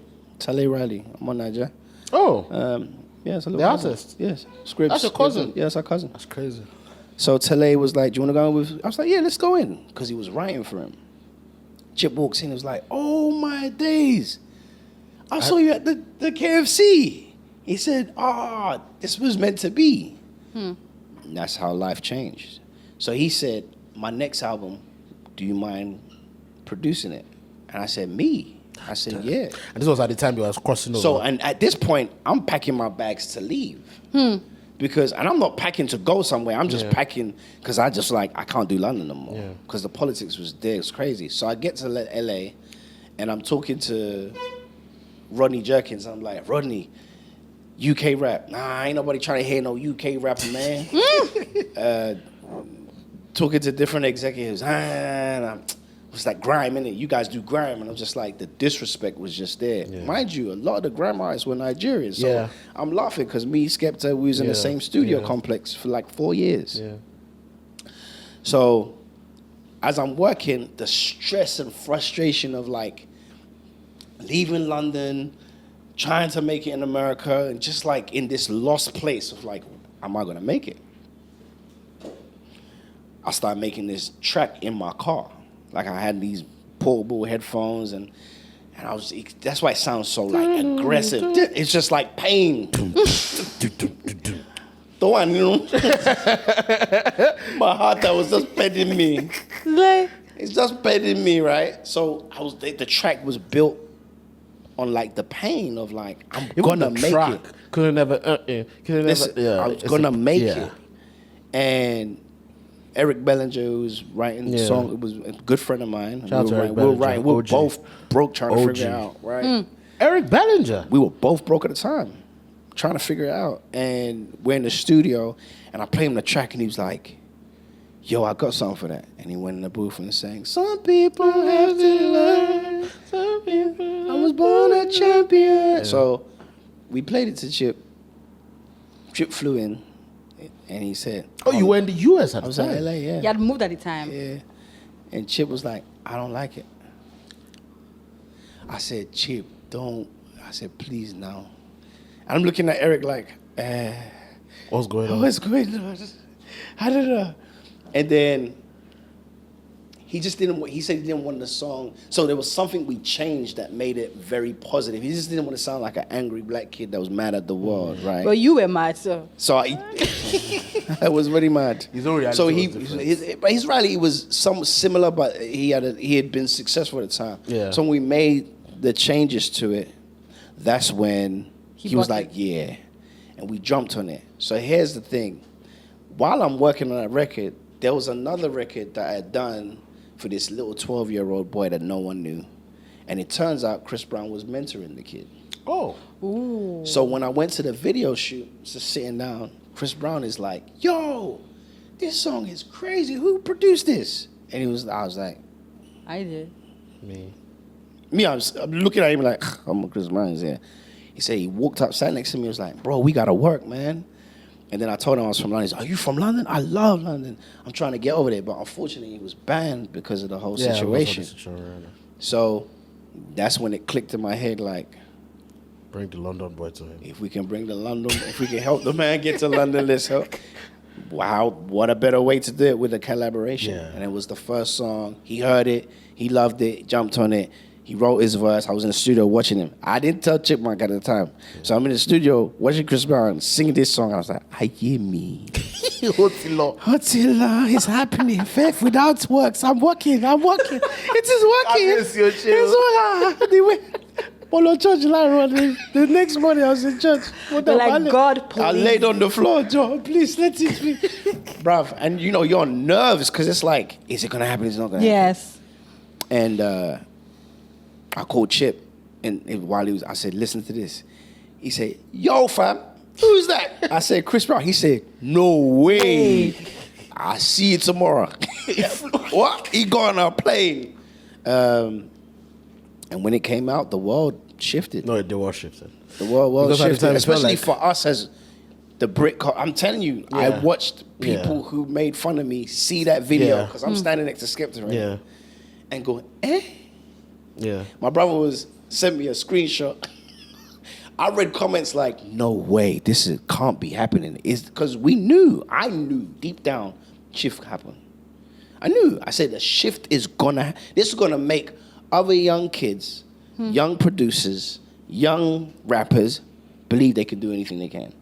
Riley. I'm on Niger. Oh. Yeah, it's a little the cousin. artist? Yes. Scripts. That's your cousin? Yeah, that's our cousin. That's crazy. So Tale was like, do you want to go in with... I was like, yeah, let's go in. Because he was writing for him. Chip walks in and was like, oh, my days. I saw you at the KFC. He said, this was meant to be. And that's how life changed. So he said, my next album, do you mind producing it? And I said, me? I said, yeah. And this was at the time you was crossing over. So, and at this point, I'm packing my bags to leave. Because, and I'm not packing to go somewhere. I'm just packing because I just I can't do London no more. Because the politics was there. It's crazy. So I get to LA and I'm talking to Rodney Jerkins. I'm like, Rodney, UK rap. Nah, ain't nobody trying to hear no UK rapper, man. Talking to different executives. It's like grime, innit? You guys do grime. And I'm just like, the disrespect was just there. Yeah. Mind you, a lot of the grime artists were Nigerians. So I'm laughing because me, Skepta, we was in the same studio complex for like 4 years. Yeah. So as I'm working, the stress and frustration of like leaving London, trying to make it in America, and just like in this lost place of like, am I going to make it? I started making this track in my car. Like I had these portable headphones and I was, that's why it sounds so like aggressive. It's just like pain. The one, my heart that was just petting me. It's just petting me, right? So the track was built on like the pain of like, I'm gonna make it. Couldn't never, I was gonna make it. And Eric Bellinger, who was writing the song, it was a good friend of mine. We were both broke trying to figure it out, right? Eric Bellinger? We were both broke at the time, trying to figure it out. And we're in the studio, and I played him the track, and he was like, yo, I got something for that. And he went in the booth and sang, some people have to learn, some people, I was born a champion. Yeah. So we played it to Chip. Chip flew in. And he said, "Oh, you were in the US at I the was in time." LA, yeah. You had moved at the time. Yeah. And Chip was like, I don't like it. I said, Chip, don't. I said, please now. And I'm looking at Eric like, What's going on? what's going on? I don't know. And then he just didn't, he said he didn't want the song. So there was something we changed that made it very positive. He just didn't want to sound like an angry black kid that was mad at the world, right? Well, you were mad, so. So I was very mad. His own reality so was his reality was some similar, but he had been successful at the time. Yeah. So when we made the changes to it, that's when he was bought like, it. yeah, and we jumped on it. So here's the thing: while I'm working on that record, there was another record that I had done for this little 12-year-old boy that no one knew, and it turns out Chris Brown was mentoring the kid. Oh. Ooh. So when I went to the video shoot, just sitting down, Chris Brown is like, yo, this song is crazy. Who produced this? And I was like, I did. me, I'm looking at him like, I'm Chris Brown. Yeah. He said he walked up, sat next to me, was like, bro, we got to work, man. And then I told him I was from London. He's like, are you from London? I love London. I'm trying to get over there. But unfortunately, he was banned because of the whole situation. So that's when it clicked in my head like, bring the London boy to him. if we can bring the London, if we can help the man get to London, let's help. Wow, what a better way to do it with a collaboration. Yeah. And it was the first song. He heard it. He loved it. Jumped on it. He wrote his verse. I was in the studio watching him. I didn't tell Chipmunk at the time. So I'm in the studio watching Chris Brown singing this song. I was like, I hear me. Hotila, it's happening. Faith without works. I'm working. It is working. It's working. Polo church line. The next morning I was in church. God, please. I laid on the floor, Joe. Please let it be. Bruv, and you're on nerves because it's like, is it going to happen? Is it not going to happen? Yes. And I called Chip, and while I said, listen to this. He said, yo, fam, who's that? I said, Chris Brown. He said, no way. I'll see you tomorrow. What? He got on a plane. And when it came out, the world shifted. No, the world shifted. The world Because at the shifted, time it felt especially like- for us as the Brit. I'm telling you, I Yeah. watched people who made fun of me see that video Yeah. because I'm standing next to Skepta right Yeah. now and going, eh? Yeah. My brother sent me a screenshot. I read comments like, no way, can't be happening. It's because I knew deep down, shift happened. I knew. I said the shift is this is gonna make other young kids, young producers, young rappers believe they can do anything they can.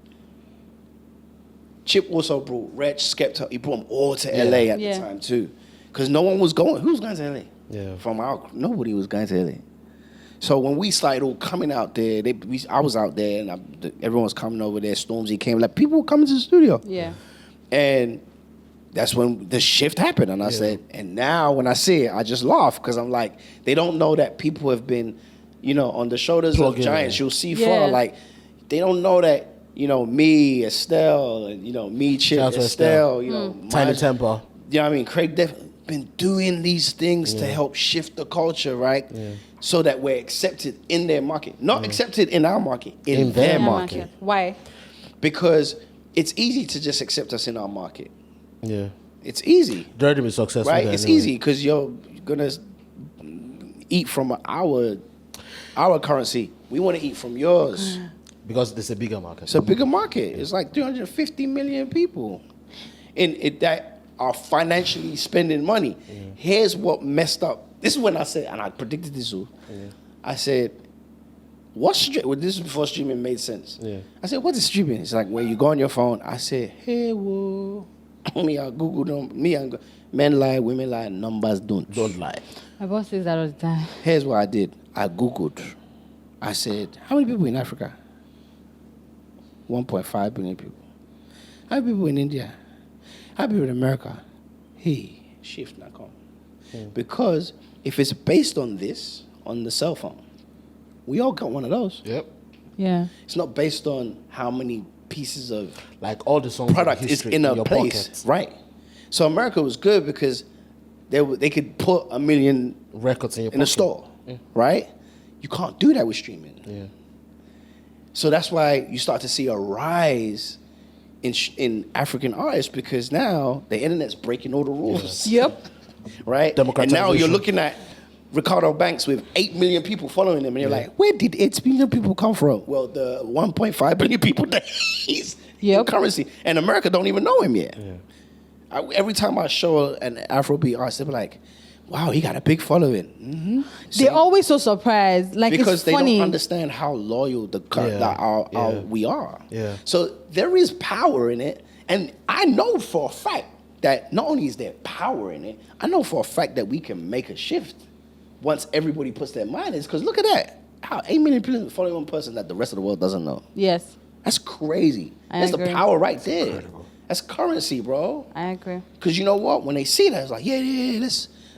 Chip also brought Reg, Skepta, he brought them all to LA at the time too. Because no one was going. Who was going to LA? Yeah. Nobody was going to LA. So when we started all coming out there, I was out there and everyone was coming over there. Stormzy came, like people were coming to the studio. Yeah. And that's when the shift happened. And I said, and now when I see it, I just laugh because I'm like, they don't know that people have been, on the shoulders of giants. You'll see far. Like, they don't know that, me, Estelle, and, me, Chip, Estelle, Tiny Temper. You know what I mean? Craig Def been doing these things to help shift the culture, right? Yeah. So that we're accepted in their market. Not accepted in our market, in their market. Why? Because it's easy to just accept us in our market. Yeah. It's easy. Dirty be successful. Right? It's easy because you're going to eat from our currency. We want to eat from yours. Because it's a bigger market. It's a bigger market. It's like 350 million people that are financially spending money. Yeah. Here's what messed up. This is when I said, and I predicted this too. Yeah. I said, this is before streaming made sense. Yeah. I said, what is streaming? It's like when you go on your phone. I said, hey, whoa. Me, I Googled them. Me, and men lie, women lie, numbers don't. Don't lie. My boss says that all the time. Here's what I did. I Googled. I said, how many people in Africa? 1.5 billion people. How many people in India? How many people in America? Hey, shift not come. Because if it's based on this, on the cell phone, we all got one of those. Yep. Yeah. It's not based on how many pieces of like all the songs product is in a place, pocket. Right? So America was good because they could put 1 million records in a store, right? You can't do that with streaming. Yeah. So that's why you start to see a rise in African artists because now the internet's breaking all the rules. Yep. Right? And now you're looking at Ricardo Banks with 8 million people following him, and you're like, where did 8 million people come from? Well, the 1.5 billion people that he's in currency. And America don't even know him yet. Yeah. Every time I show an Afrobeat artist, they're like, wow, he got a big following. Mm-hmm. They're always so surprised. Like, because it's funny. They don't understand how loyal we are. Yeah. So there is power in it. And I know for a fact that not only is there power in it, I know for a fact that we can make a shift once everybody puts their mind in it. Because look at that. How 8 million people follow one person that the rest of the world doesn't know. Yes. That's crazy. That's the power right there. Incredible. That's currency, bro. I agree. Because you know what? When they see that, it's like,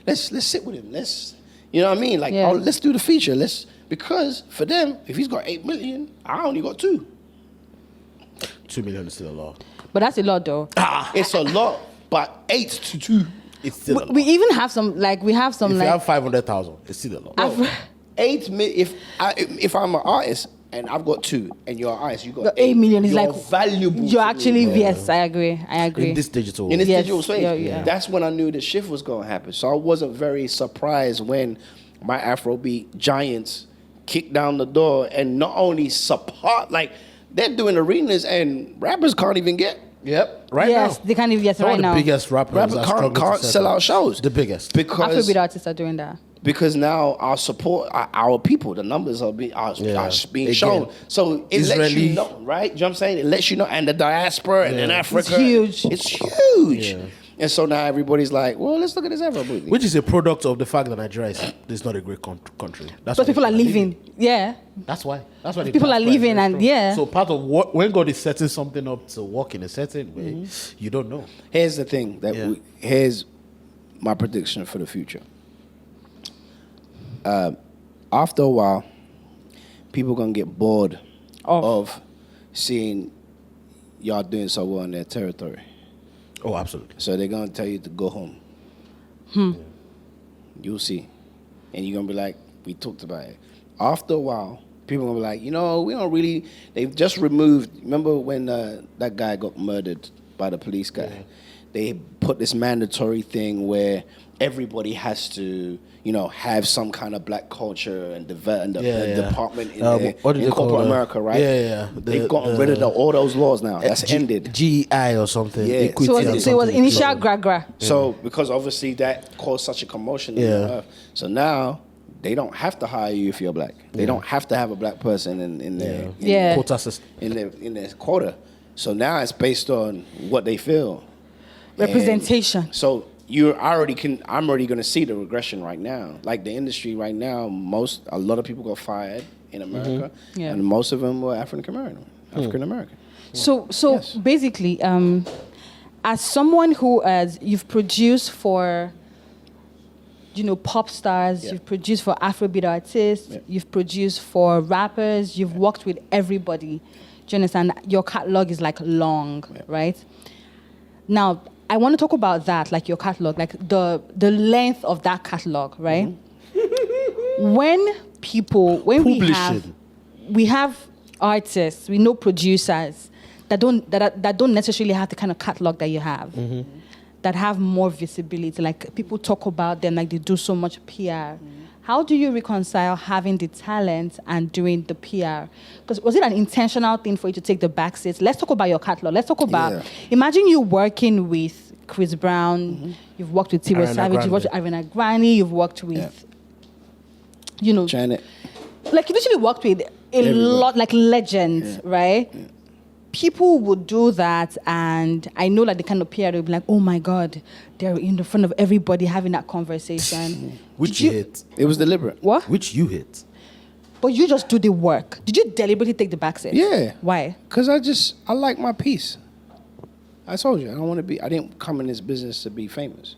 let's sit with him. You know what I mean? Like, oh, let's do the feature. Because for them, if he's got 8 million, I only got 2. 2 million is still a lot. But that's a lot, though. It's a lot, but 8 to 2. It's still a lot. We even have some, If you have 500,000, it's still a lot. Bro, 8 million. If I'm an artist and I've got 2, and you're an artist, you got 8 million. Is like valuable. You're actually yes, I agree. In this digital space, that's when I knew the shift was going to happen. So I wasn't very surprised when my Afrobeat giants kicked down the door and not only support, like they're doing arenas and rappers can't even get. Right now. Yes, they can't even get right now. The biggest rappers can't sell out shows. The biggest. Because Afrobeat artists are doing that. Because now our support, our people, the numbers are being shown. So it lets you know, right? You know what I'm saying? It lets you know. And the diaspora and in Africa. It's huge. Yeah. And so now everybody's like, well, let's look at this Afrobeat. Which is a product of the fact that Nigeria is not a great country. That's but people are leaving. Yeah. That's why. People are leaving and So part of when God is setting something up to work in a certain way, you don't know. Here's the thing. Here's my prediction for the future. After a while, people going to get bored of seeing y'all doing so well in their territory. Oh, absolutely. So they're going to tell you to go home. You'll see. And you're going to be like, we talked about it. After a while, people are going to be like, we don't really, they've just removed, remember when that guy got murdered by the police guy? Yeah. They put this mandatory thing where everybody has to, have some kind of black culture and department in corporate America, right? Yeah. They've gotten rid of all those laws now. That's ended. GI or something. Yeah. So it was initial gra-gra. So because obviously that caused such a commotion in the earth. So now they don't have to hire you if you're black. They don't have to have a black person in their quota system. In their quota. So now it's based on what they feel. Representation. And so I'm already going to see the regression right now. Like the industry right now, a lot of people got fired in America, and most of them were African American. So basically, as someone who you've produced for, pop stars, you've produced for Afrobeat artists, you've produced for rappers, you've worked with everybody. Do you understand? Your catalog is like long, right? Now, I want to talk about that, like your catalog, like the length of that catalog, right? When we have artists, we know producers that don't necessarily have the kind of catalog that you have, that have more visibility. Like people talk about them, like they do so much PR. How do you reconcile having the talent and doing the PR? Because was it an intentional thing for you to take the back seat? Let's talk about your catalog. Let's talk about, imagine you working with Chris Brown, you've worked with Tiwa Savage, you've worked with Ariana Grande, you've worked with, Janet. Like you literally worked with a lot, like legends, right? Yeah. People would do that, and I know like the kind of PR would be like, oh my God, they're in the front of everybody having that conversation. Which you hit. It was deliberate. What? Which you hit. But you just do the work. Did you deliberately take the back seat? Yeah. Why? Because I like my peace. I told you, I didn't come in this business to be famous.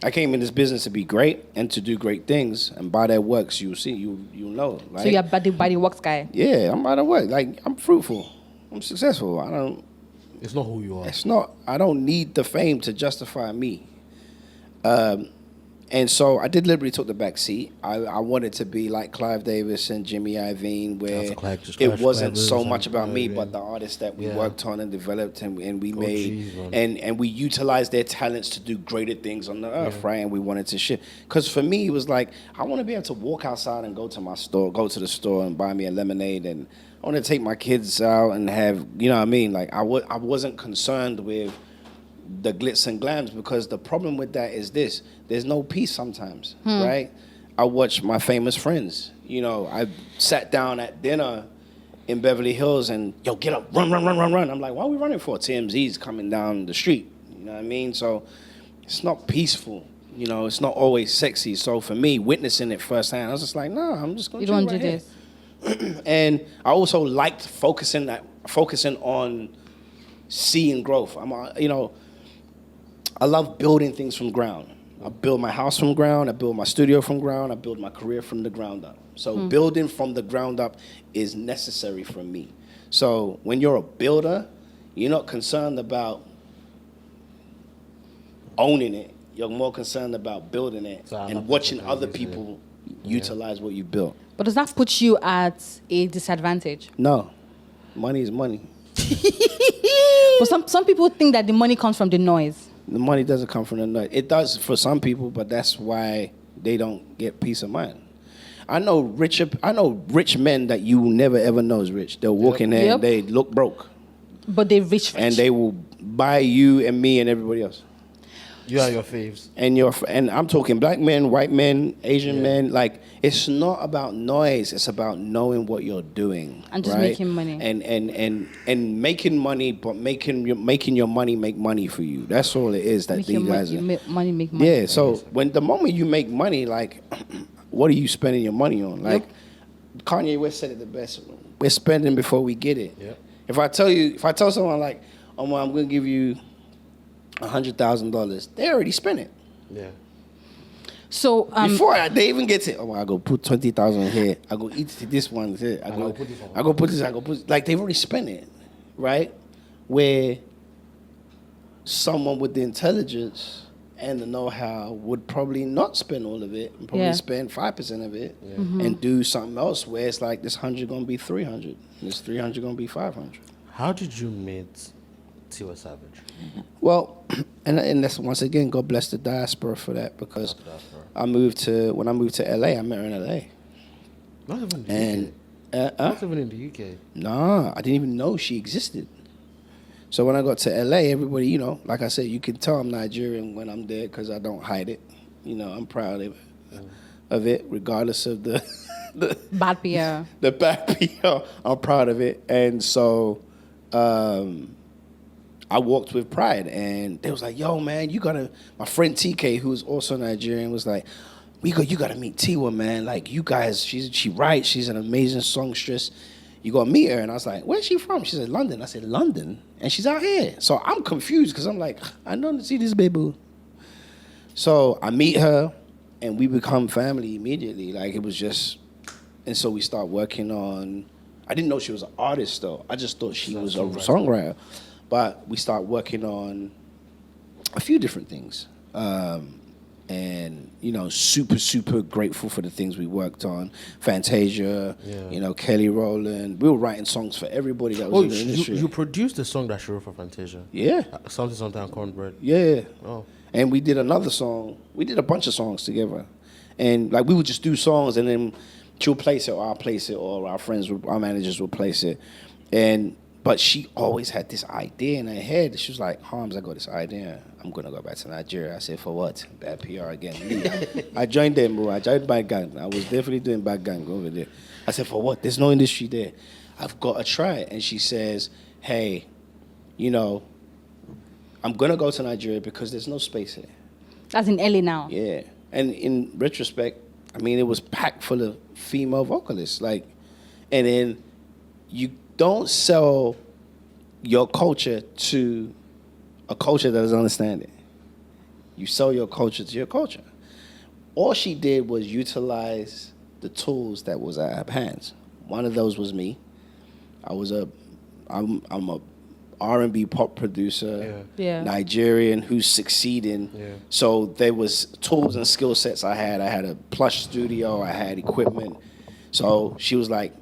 I came in this business to be great and to do great things. And by their works, you'll see, you'll know. Right? So you're by the works guy? Yeah, I'm by the work. Like, I'm fruitful. I'm successful. It's not who you are. I don't need the fame to justify me. And so I deliberately took the back seat. I wanted to be like Clive Davis and Jimmy Iovine, where it wasn't so much about me, but the artists that we worked on and developed, and we made, and we utilized their talents to do greater things on the earth, right? And we wanted to shift. Because for me, it was like, I want to be able to walk outside and go to the store and buy me a lemonade, and I want to take my kids out and have, you know what I mean? Like, I wasn't concerned with the glitz and glams, because the problem with that is this: there's no peace sometimes, right? I watch my famous friends. You know, I sat down at dinner in Beverly Hills and, yo, get up, run. I'm like, why are we running for? TMZ's coming down the street. You know what I mean? So it's not peaceful. You know, it's not always sexy. So for me, witnessing it firsthand, I was just like, no, I'm just going to do this. And I also liked focusing on seeing growth. I love building things from ground. I build my house from ground. I build my studio from ground. I build my career from the ground up. So building from the ground up is necessary for me. So when you're a builder, you're not concerned about owning it. You're more concerned about building it and watching other people utilize what you built. But does that put you at a disadvantage? No. Money is money. But some people think that the money comes from the noise. The money doesn't come from the noise. It does for some people, but that's why they don't get peace of mind. I know rich men that you will never ever know is rich. They'll walk in there and they look broke. But they're rich. And they will buy you and me and everybody else. You are your faves. And I'm talking black men, white men, Asian men. Like, it's not about noise. It's about knowing what you're doing. And just making money. And making money, but making your money make money for you. That's all it is. That these guys make money. Yeah. So the moment you make money, like, what are you spending your money on? Like, Kanye West said it the best. We're spending before we get it. Yep. If I tell someone like, oh, well, I'm gonna give you $100,000, they already spent it. Yeah. So before they even get to, I go put 20,000 here. I go eat this one here. I go put this. Like, they've already spent it, right? Where someone with the intelligence and the know-how would probably not spend all of it, and probably spend 5% of it, and do something else where it's like, this 100 gonna be 300, and this 300 gonna be 500. How did you meet Tiwa Savage? Well, and that's, once again, God bless the diaspora for that, because when I moved to LA, I met her in LA. Not even in the UK. Not even in the UK. Nah, I didn't even know she existed. So when I got to LA, everybody, you know, like I said, you can tell I'm Nigerian when I'm there because I don't hide it. You know, I'm proud of it, regardless of the bad PR. The bad PR. I'm proud of it. And so I walked with pride, and they was like, yo, man, you gotta, my friend TK, who's also Nigerian, was like, you gotta meet Tiwa, man. Like, you guys, she writes, she's an amazing songstress. You gotta meet her. And I was like, where's she from? She said, London. I said, London? And she's out here. So I'm confused, because I'm like, I don't see this baby. So I meet her, and we become family immediately. Like, it was just, and so we start working on, I didn't know she was an artist, though. I just thought she was a songwriter. But we start working on a few different things. And, you know, super, super grateful for the things we worked on. Fantasia, you know, Kelly Rowland. We were writing songs for everybody that was in the industry. You produced the song that she wrote for Fantasia? Yeah. Something on Cornbread. Yeah. Oh. And we did another song. We did a bunch of songs together. And, like, we would just do songs, and then she'll place it, or I'll place it, or our managers will place it. But she always had this idea in her head. She was like, Harms, I got this idea. I'm going to go back to Nigeria. I said, for what? Bad PR again. I joined them, bro. I joined Bad Gang. I was definitely doing Bad Gang over there. I said, for what? There's no industry there. I've got to try it. And she says, hey, you know, I'm going to go to Nigeria because there's no space here. That's in LA now. Yeah. And in retrospect, I mean, it was packed full of female vocalists. Like, and then you don't sell your culture to a culture that doesn't understand it. You sell your culture to your culture. All she did was utilize the tools that was at her hands. One of those was me. I'm a R&B pop producer, Nigerian, who's succeeding. Yeah. So there was tools and skill sets I had. I had a plush studio. I had equipment. So she was like,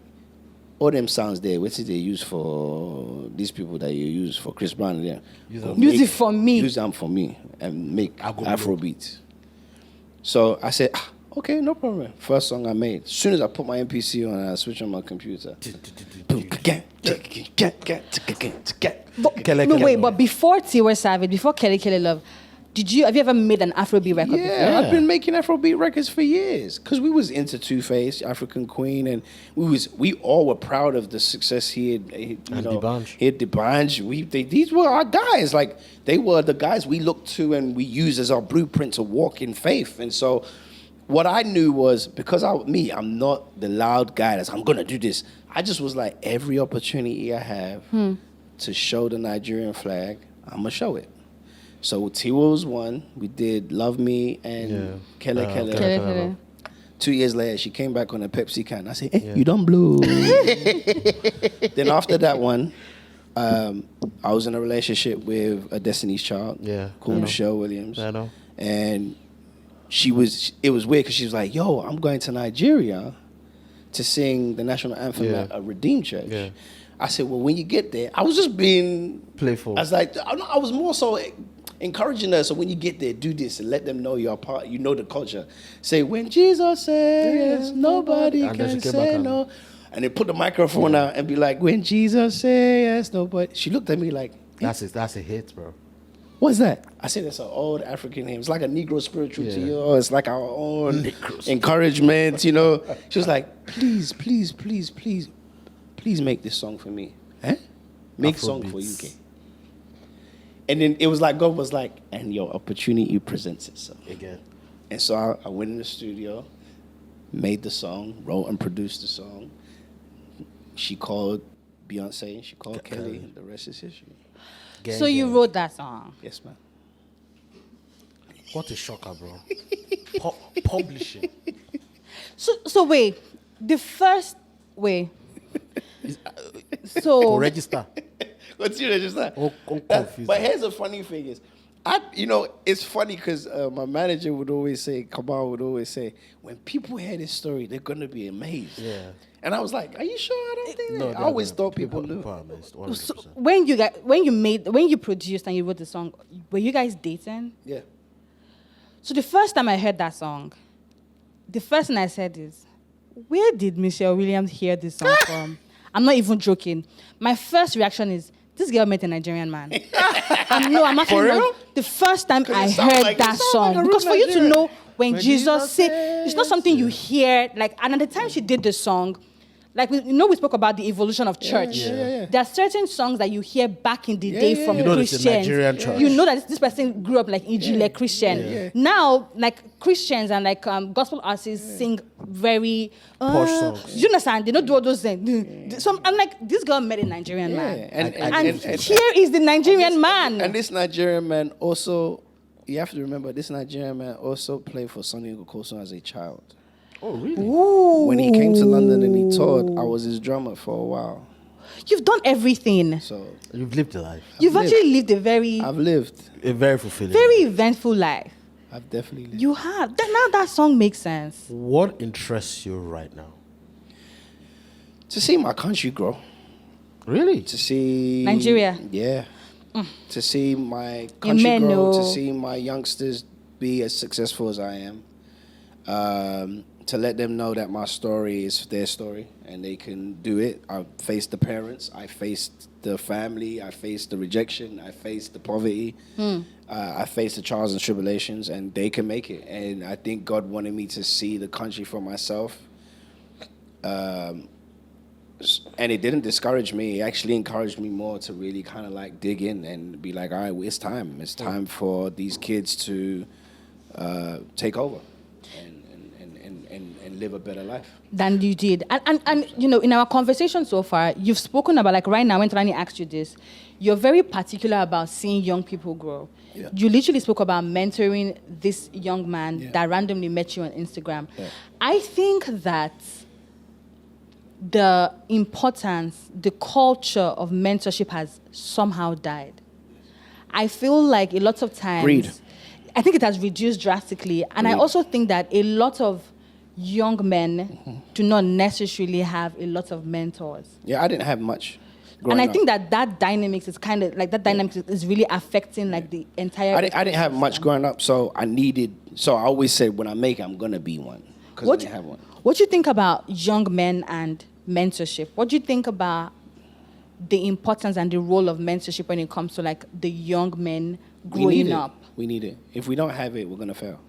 all them sounds there, what did they use for these people that you use for Chris Brown? Yeah. Use it for me. Use them for me and make Afrobeats. So I said, okay, no problem. First song I made. As soon as I put my MPC on, I switch on my computer. But before Tiwa Savage, before Kelly Kelly Love, have you ever made an Afrobeat record before? Yeah, I've been making Afrobeat records for years because we was into Two-Face, African Queen, and we all were proud of the success he had. He had D'banj. These were our guys. Like they were the guys we looked to and we used as our blueprint to walk in faith. And so, what I knew was because I'm not the loud guy that's I'm gonna do this. I just was like every opportunity I have to show the Nigerian flag, I'm gonna show it. So Tiwa was one. We did Love Me and Kele Kele. 2 years later, she came back on a Pepsi can. I said, you don't blow. Then after that one, I was in a relationship with a Destiny's Child called Michelle Williams. I know. And it was weird because she was like, yo, I'm going to Nigeria to sing the national anthem at a Redeemed church. Yeah. I said, well, when you get there, I was just being playful. I was like, I was more so encouraging her. So when you get there, do this and let them know you're a part. You know the culture. Say, when Jesus says, nobody can say no. And they put the microphone out and be like, when Jesus says, nobody. She looked at me like, that's a hit, bro. What's that? I said, it's an old African hymn. It's like a Negro spiritual to you. It's like our own encouragement, you know. She was like, please make this song for me. Make song for UK. And then it was like, God was like, and your opportunity presents itself. Again. And so I went in the studio, made the song, wrote and produced the song. She called Beyonce, she called Kelly, and the rest is history. So you wrote that song? Yes, ma'am. What a shocker, bro. Publishing. So wait, the first way. So register. What's your register? But here's the funny thing is, it's funny because my manager would always say, Kamal would always say, when people hear this story, they're gonna be amazed. Yeah. And I was like, are you sure? I don't think that. I always thought people knew. So when you produced and you wrote the song, were you guys dating? Yeah. So the first time I heard that song, the first thing I said is, where did Michelle Williams hear this song from? I'm not even joking. My first reaction is, this girl met a Nigerian man. I'm actually not. The first time I heard that song, because for you to know when Jesus said, it's not something you hear, and at the time she did the song, we spoke about the evolution of church. There are certain songs that you hear back in the day from Christians. Nigerian church. You know that this person grew up Ijile Christian. Now, Christians and gospel artists sing very posh songs. Do you understand? They don't do all those things. So I'm like, this girl met a Nigerian man. And here is the Nigerian man. And this Nigerian man also, you have to remember, this Nigerian man also played for Sunny Okposun as a child. Oh, really? Ooh. When he came to London and he toured, I was his drummer for a while. You've done everything. So you've lived a life. You've actually lived a very fulfilling, very eventful life. I've definitely lived. You have. Now that song makes sense. What interests you right now? To see my country grow. Really? To see Nigeria. Yeah. To see my country grow. To see my youngsters be as successful as I am. To let them know that my story is their story and they can do it. I faced the parents, I faced the family, I faced the rejection, I faced the poverty, I faced the trials and tribulations, and they can make it. And I think God wanted me to see the country for myself. And it didn't discourage me. It actually encouraged me more to really kind of dig in and be like, all right, it's time. It's time for these kids to take over. And live a better life than you did. And in our conversation so far, you've spoken about, right now when Rani asked you this, you're very particular about seeing young people grow. Yeah. You literally spoke about mentoring this young man that randomly met you on Instagram. Yeah. I think that the importance, the culture of mentorship has somehow died. I feel like a lot of times... Agreed. I think it has reduced drastically. And I also think that a lot of young men do not necessarily have a lot of mentors. Yeah, I didn't have much. And I think that dynamics is kind of like that dynamics is really affecting like the entire... I didn't have much growing up, so I always said when I make it, I'm going to be one. Because I didn't have one. What do you think about young men and mentorship? What do you think about the importance and the role of mentorship when it comes to like the young men growing up? We need it. If we don't have it, we're going to fail.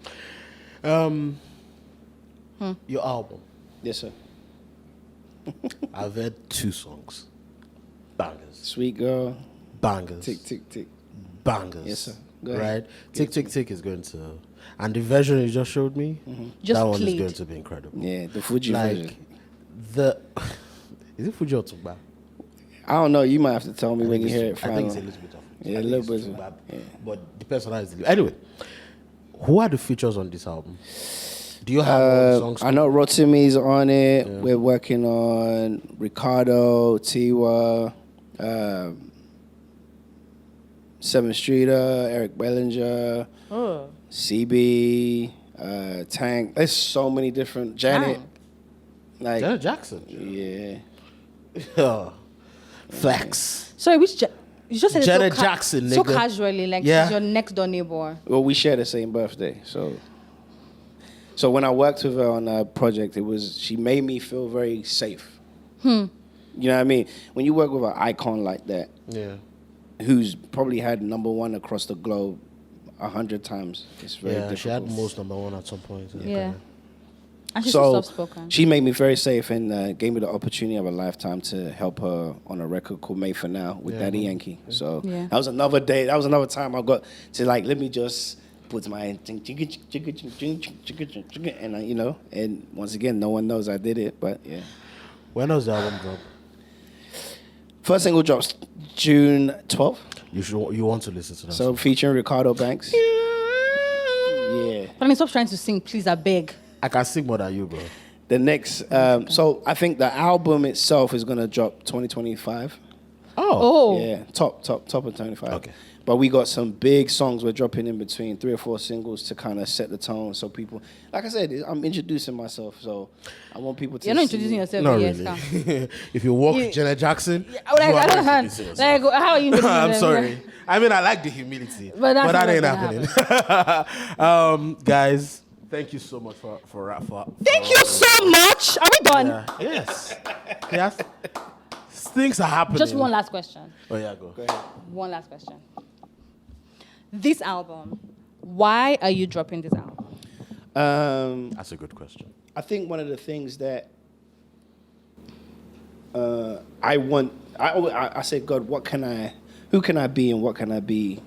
Your album. Yes, sir. I've heard 2 songs. Bangers. Sweet Girl. Bangers. Tick, tick, tick. Bangers. Yes, sir. Go ahead. Right? Tick, tick, tick is going to... And the version you just showed me, Just that one played. is going to be incredible. Yeah, the Fuji version. Is it Fuji or Tugba? I don't know. You might have to tell me when you hear it I think it's a finally. little bit of... Yeah, I a think little it's bit. Tugba, Yeah. But depends on how it's delivered. Anyway, who are the features on this album? Do you have all the songs? I know Rotimi's on it. Yeah. We're working on Ricardo, Tiwa, 7th Streeter, Eric Bellinger, CB, Tank. There's so many different... Janet. Like Janet Jackson. Yeah. Facts. Sorry, which... You just said Janet it so Jackson, so nigga. casually, like Yeah. she's your next door neighbor. Well, we share the same birthday, so when I worked with her on a project, she made me feel very safe. You know what I mean? When you work with an icon like that, who's probably had #1 across the globe 100 times, it's very difficult. She had most #1 at some point. Yeah. And she's so soft-spoken. She made me very safe and gave me the opportunity of a lifetime to help her on a record called Made for Now with Daddy Yankee. So that was another day. That was another time I got to like, let me just put my and and once again, no one knows I did it, but yeah. When does the album drop? First single drops June 12th. You want to listen to that? So featuring Ricardo Banks. Yeah. But I mean, stop trying to sing, please, I beg. I can sing more than you, bro. The next, so I think the album itself is gonna drop 2025. Oh. Yeah, top of 25. Okay. But we got some big songs we're dropping in between, 3 or 4 singles to kind of set the tone. So people, like I said, I'm introducing myself. So I want people to You're not see introducing me. yourself. Not yes, really. If you walk with Janet Jackson, I don't have. Like, how are you? I'm sorry. I mean, I like the humility, but that ain't happening. Guys, thank you so much for Thank you so much. Are we done? Yeah. Yes. Things are happening. Just one last question. Oh yeah, go ahead. One last question. This album, why are you dropping this album? That's a good question. I think one of the things that I said, God, who can I be and what can I be?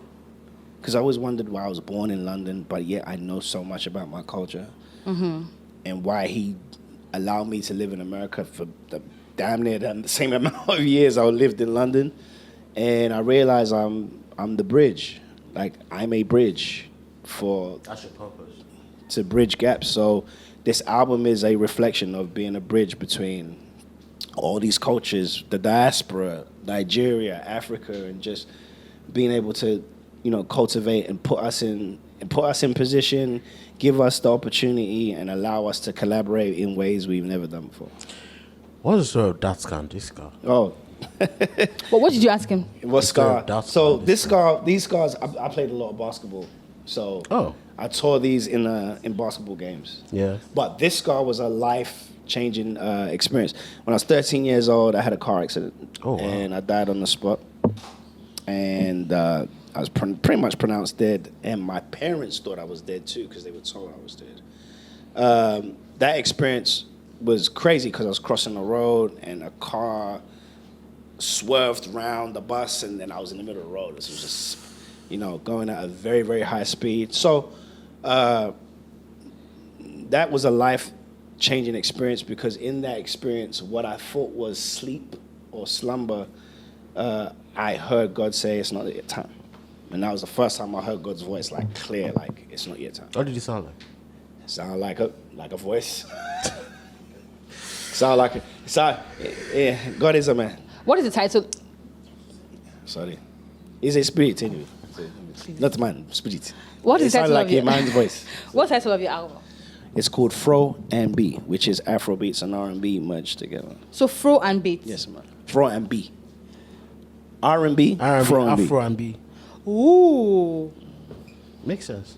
Because I always wondered why I was born in London, but yet I know so much about my culture and why he allowed me to live in America for the damn near the same amount of years I lived in London. And I realized I'm the bridge. Like, I'm a bridge That's your purpose. to bridge gaps. So this album is a reflection of being a bridge between all these cultures, the diaspora, Nigeria, Africa, and just being able to, cultivate and put us in position, give us the opportunity, and allow us to collaborate in ways we've never done before. What is the that scan? This car? Oh. But what did you ask him? What scar? So these scars, I played a lot of basketball. So I tore these in basketball games. Yeah. But this scar was a life-changing experience. When I was 13 years old, I had a car accident. Oh, wow. And I died on the spot. And I was pretty much pronounced dead. And my parents thought I was dead too because they were told I was dead. That experience was crazy because I was crossing the road and a car swerved around the bus, and then I was in the middle of the road. This was just, going at a very, very high speed. So that was a life-changing experience because in that experience, what I thought was sleep or slumber, I heard God say, it's not yet time. And that was the first time I heard God's voice, like, clear, like, it's not yet time. What did it sound like? Sound like a voice. Sound like it. Yeah, God is a man. What is the title? Sorry. He's a spirit anyway. Not man, spirit. What is the title like of your a man's voice. What's the title of your album? It's called Fro and B, which is Afrobeats and R&B merged together. So Fro and Beats. Yes, man. Fro and B. R&B, Fro and B. Afro and B. Ooh. Makes sense.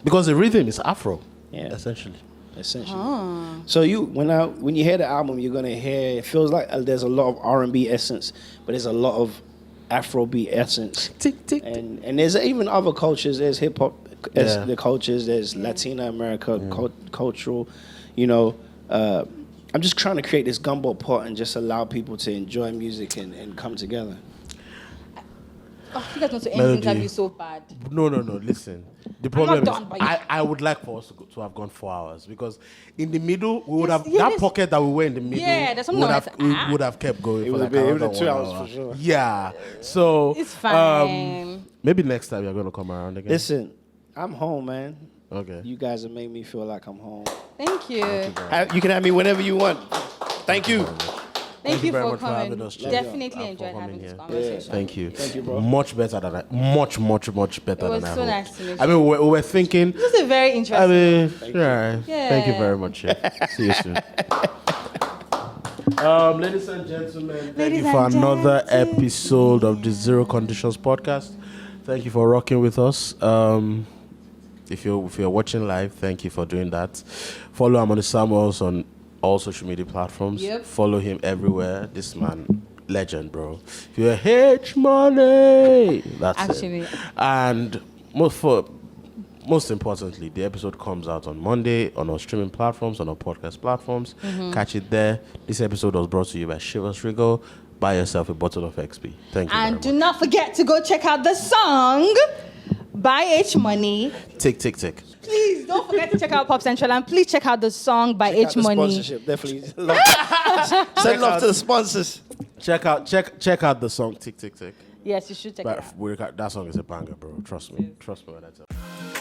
Because the rhythm is Afro, essentially. So when you hear the album, you're gonna hear. It feels like there's a lot of R&B essence, but there's a lot of Afrobeat essence. Tick, tick. And there's even other cultures. There's hip hop, the cultures. There's Latina America cultural. You know, I'm just trying to create this gumbo pot and just allow people to enjoy music and come together. Oh, you guys want to end this interview so bad. No. Listen, the problem is I would like for us to have gone 4 hours because in the middle we would have that pocket that we were in the middle. Yeah, there's something we would have kept going for like another 2 hours for sure. Yeah, so it's fine. Maybe next time you're gonna come around again. Listen, I'm home, man. Okay. You guys have made me feel like I'm home. Thank you. You can have me whenever you want. Thank you. Thank you very for much for coming. having us, Chef. Definitely enjoyed having this conversation. Thank you. Thank you, bro. Much better than I. Much better It was than I so hoped. nice to meet you. I mean, we were thinking. This is a very interesting. Thank you very much. See you soon. Ladies and gentlemen, thank you for another episode of the Zero Conditions podcast. Thank you for rocking with us. If you're watching live, thank you for doing that. Follow Amani Samuels on all social media platforms. Yep. Follow him everywhere. This man, legend, bro. If you're H Money, that's Actually. it. And most importantly, the episode comes out on Monday on our streaming platforms, on our podcast platforms. Catch it there. This episode was brought to you by Chivas Regal. Buy yourself a bottle of XP. Thank you. And do not forget to go check out the song by H Money. Tick, tick, tick. Please don't forget to check out Pop Central and please check out the song by H Money. Sponsorship, definitely. Send love to the sponsors. Check out the song Tick, tick, tick. Yes, you should check it out. That song is a banger, bro. Trust me when I tell you.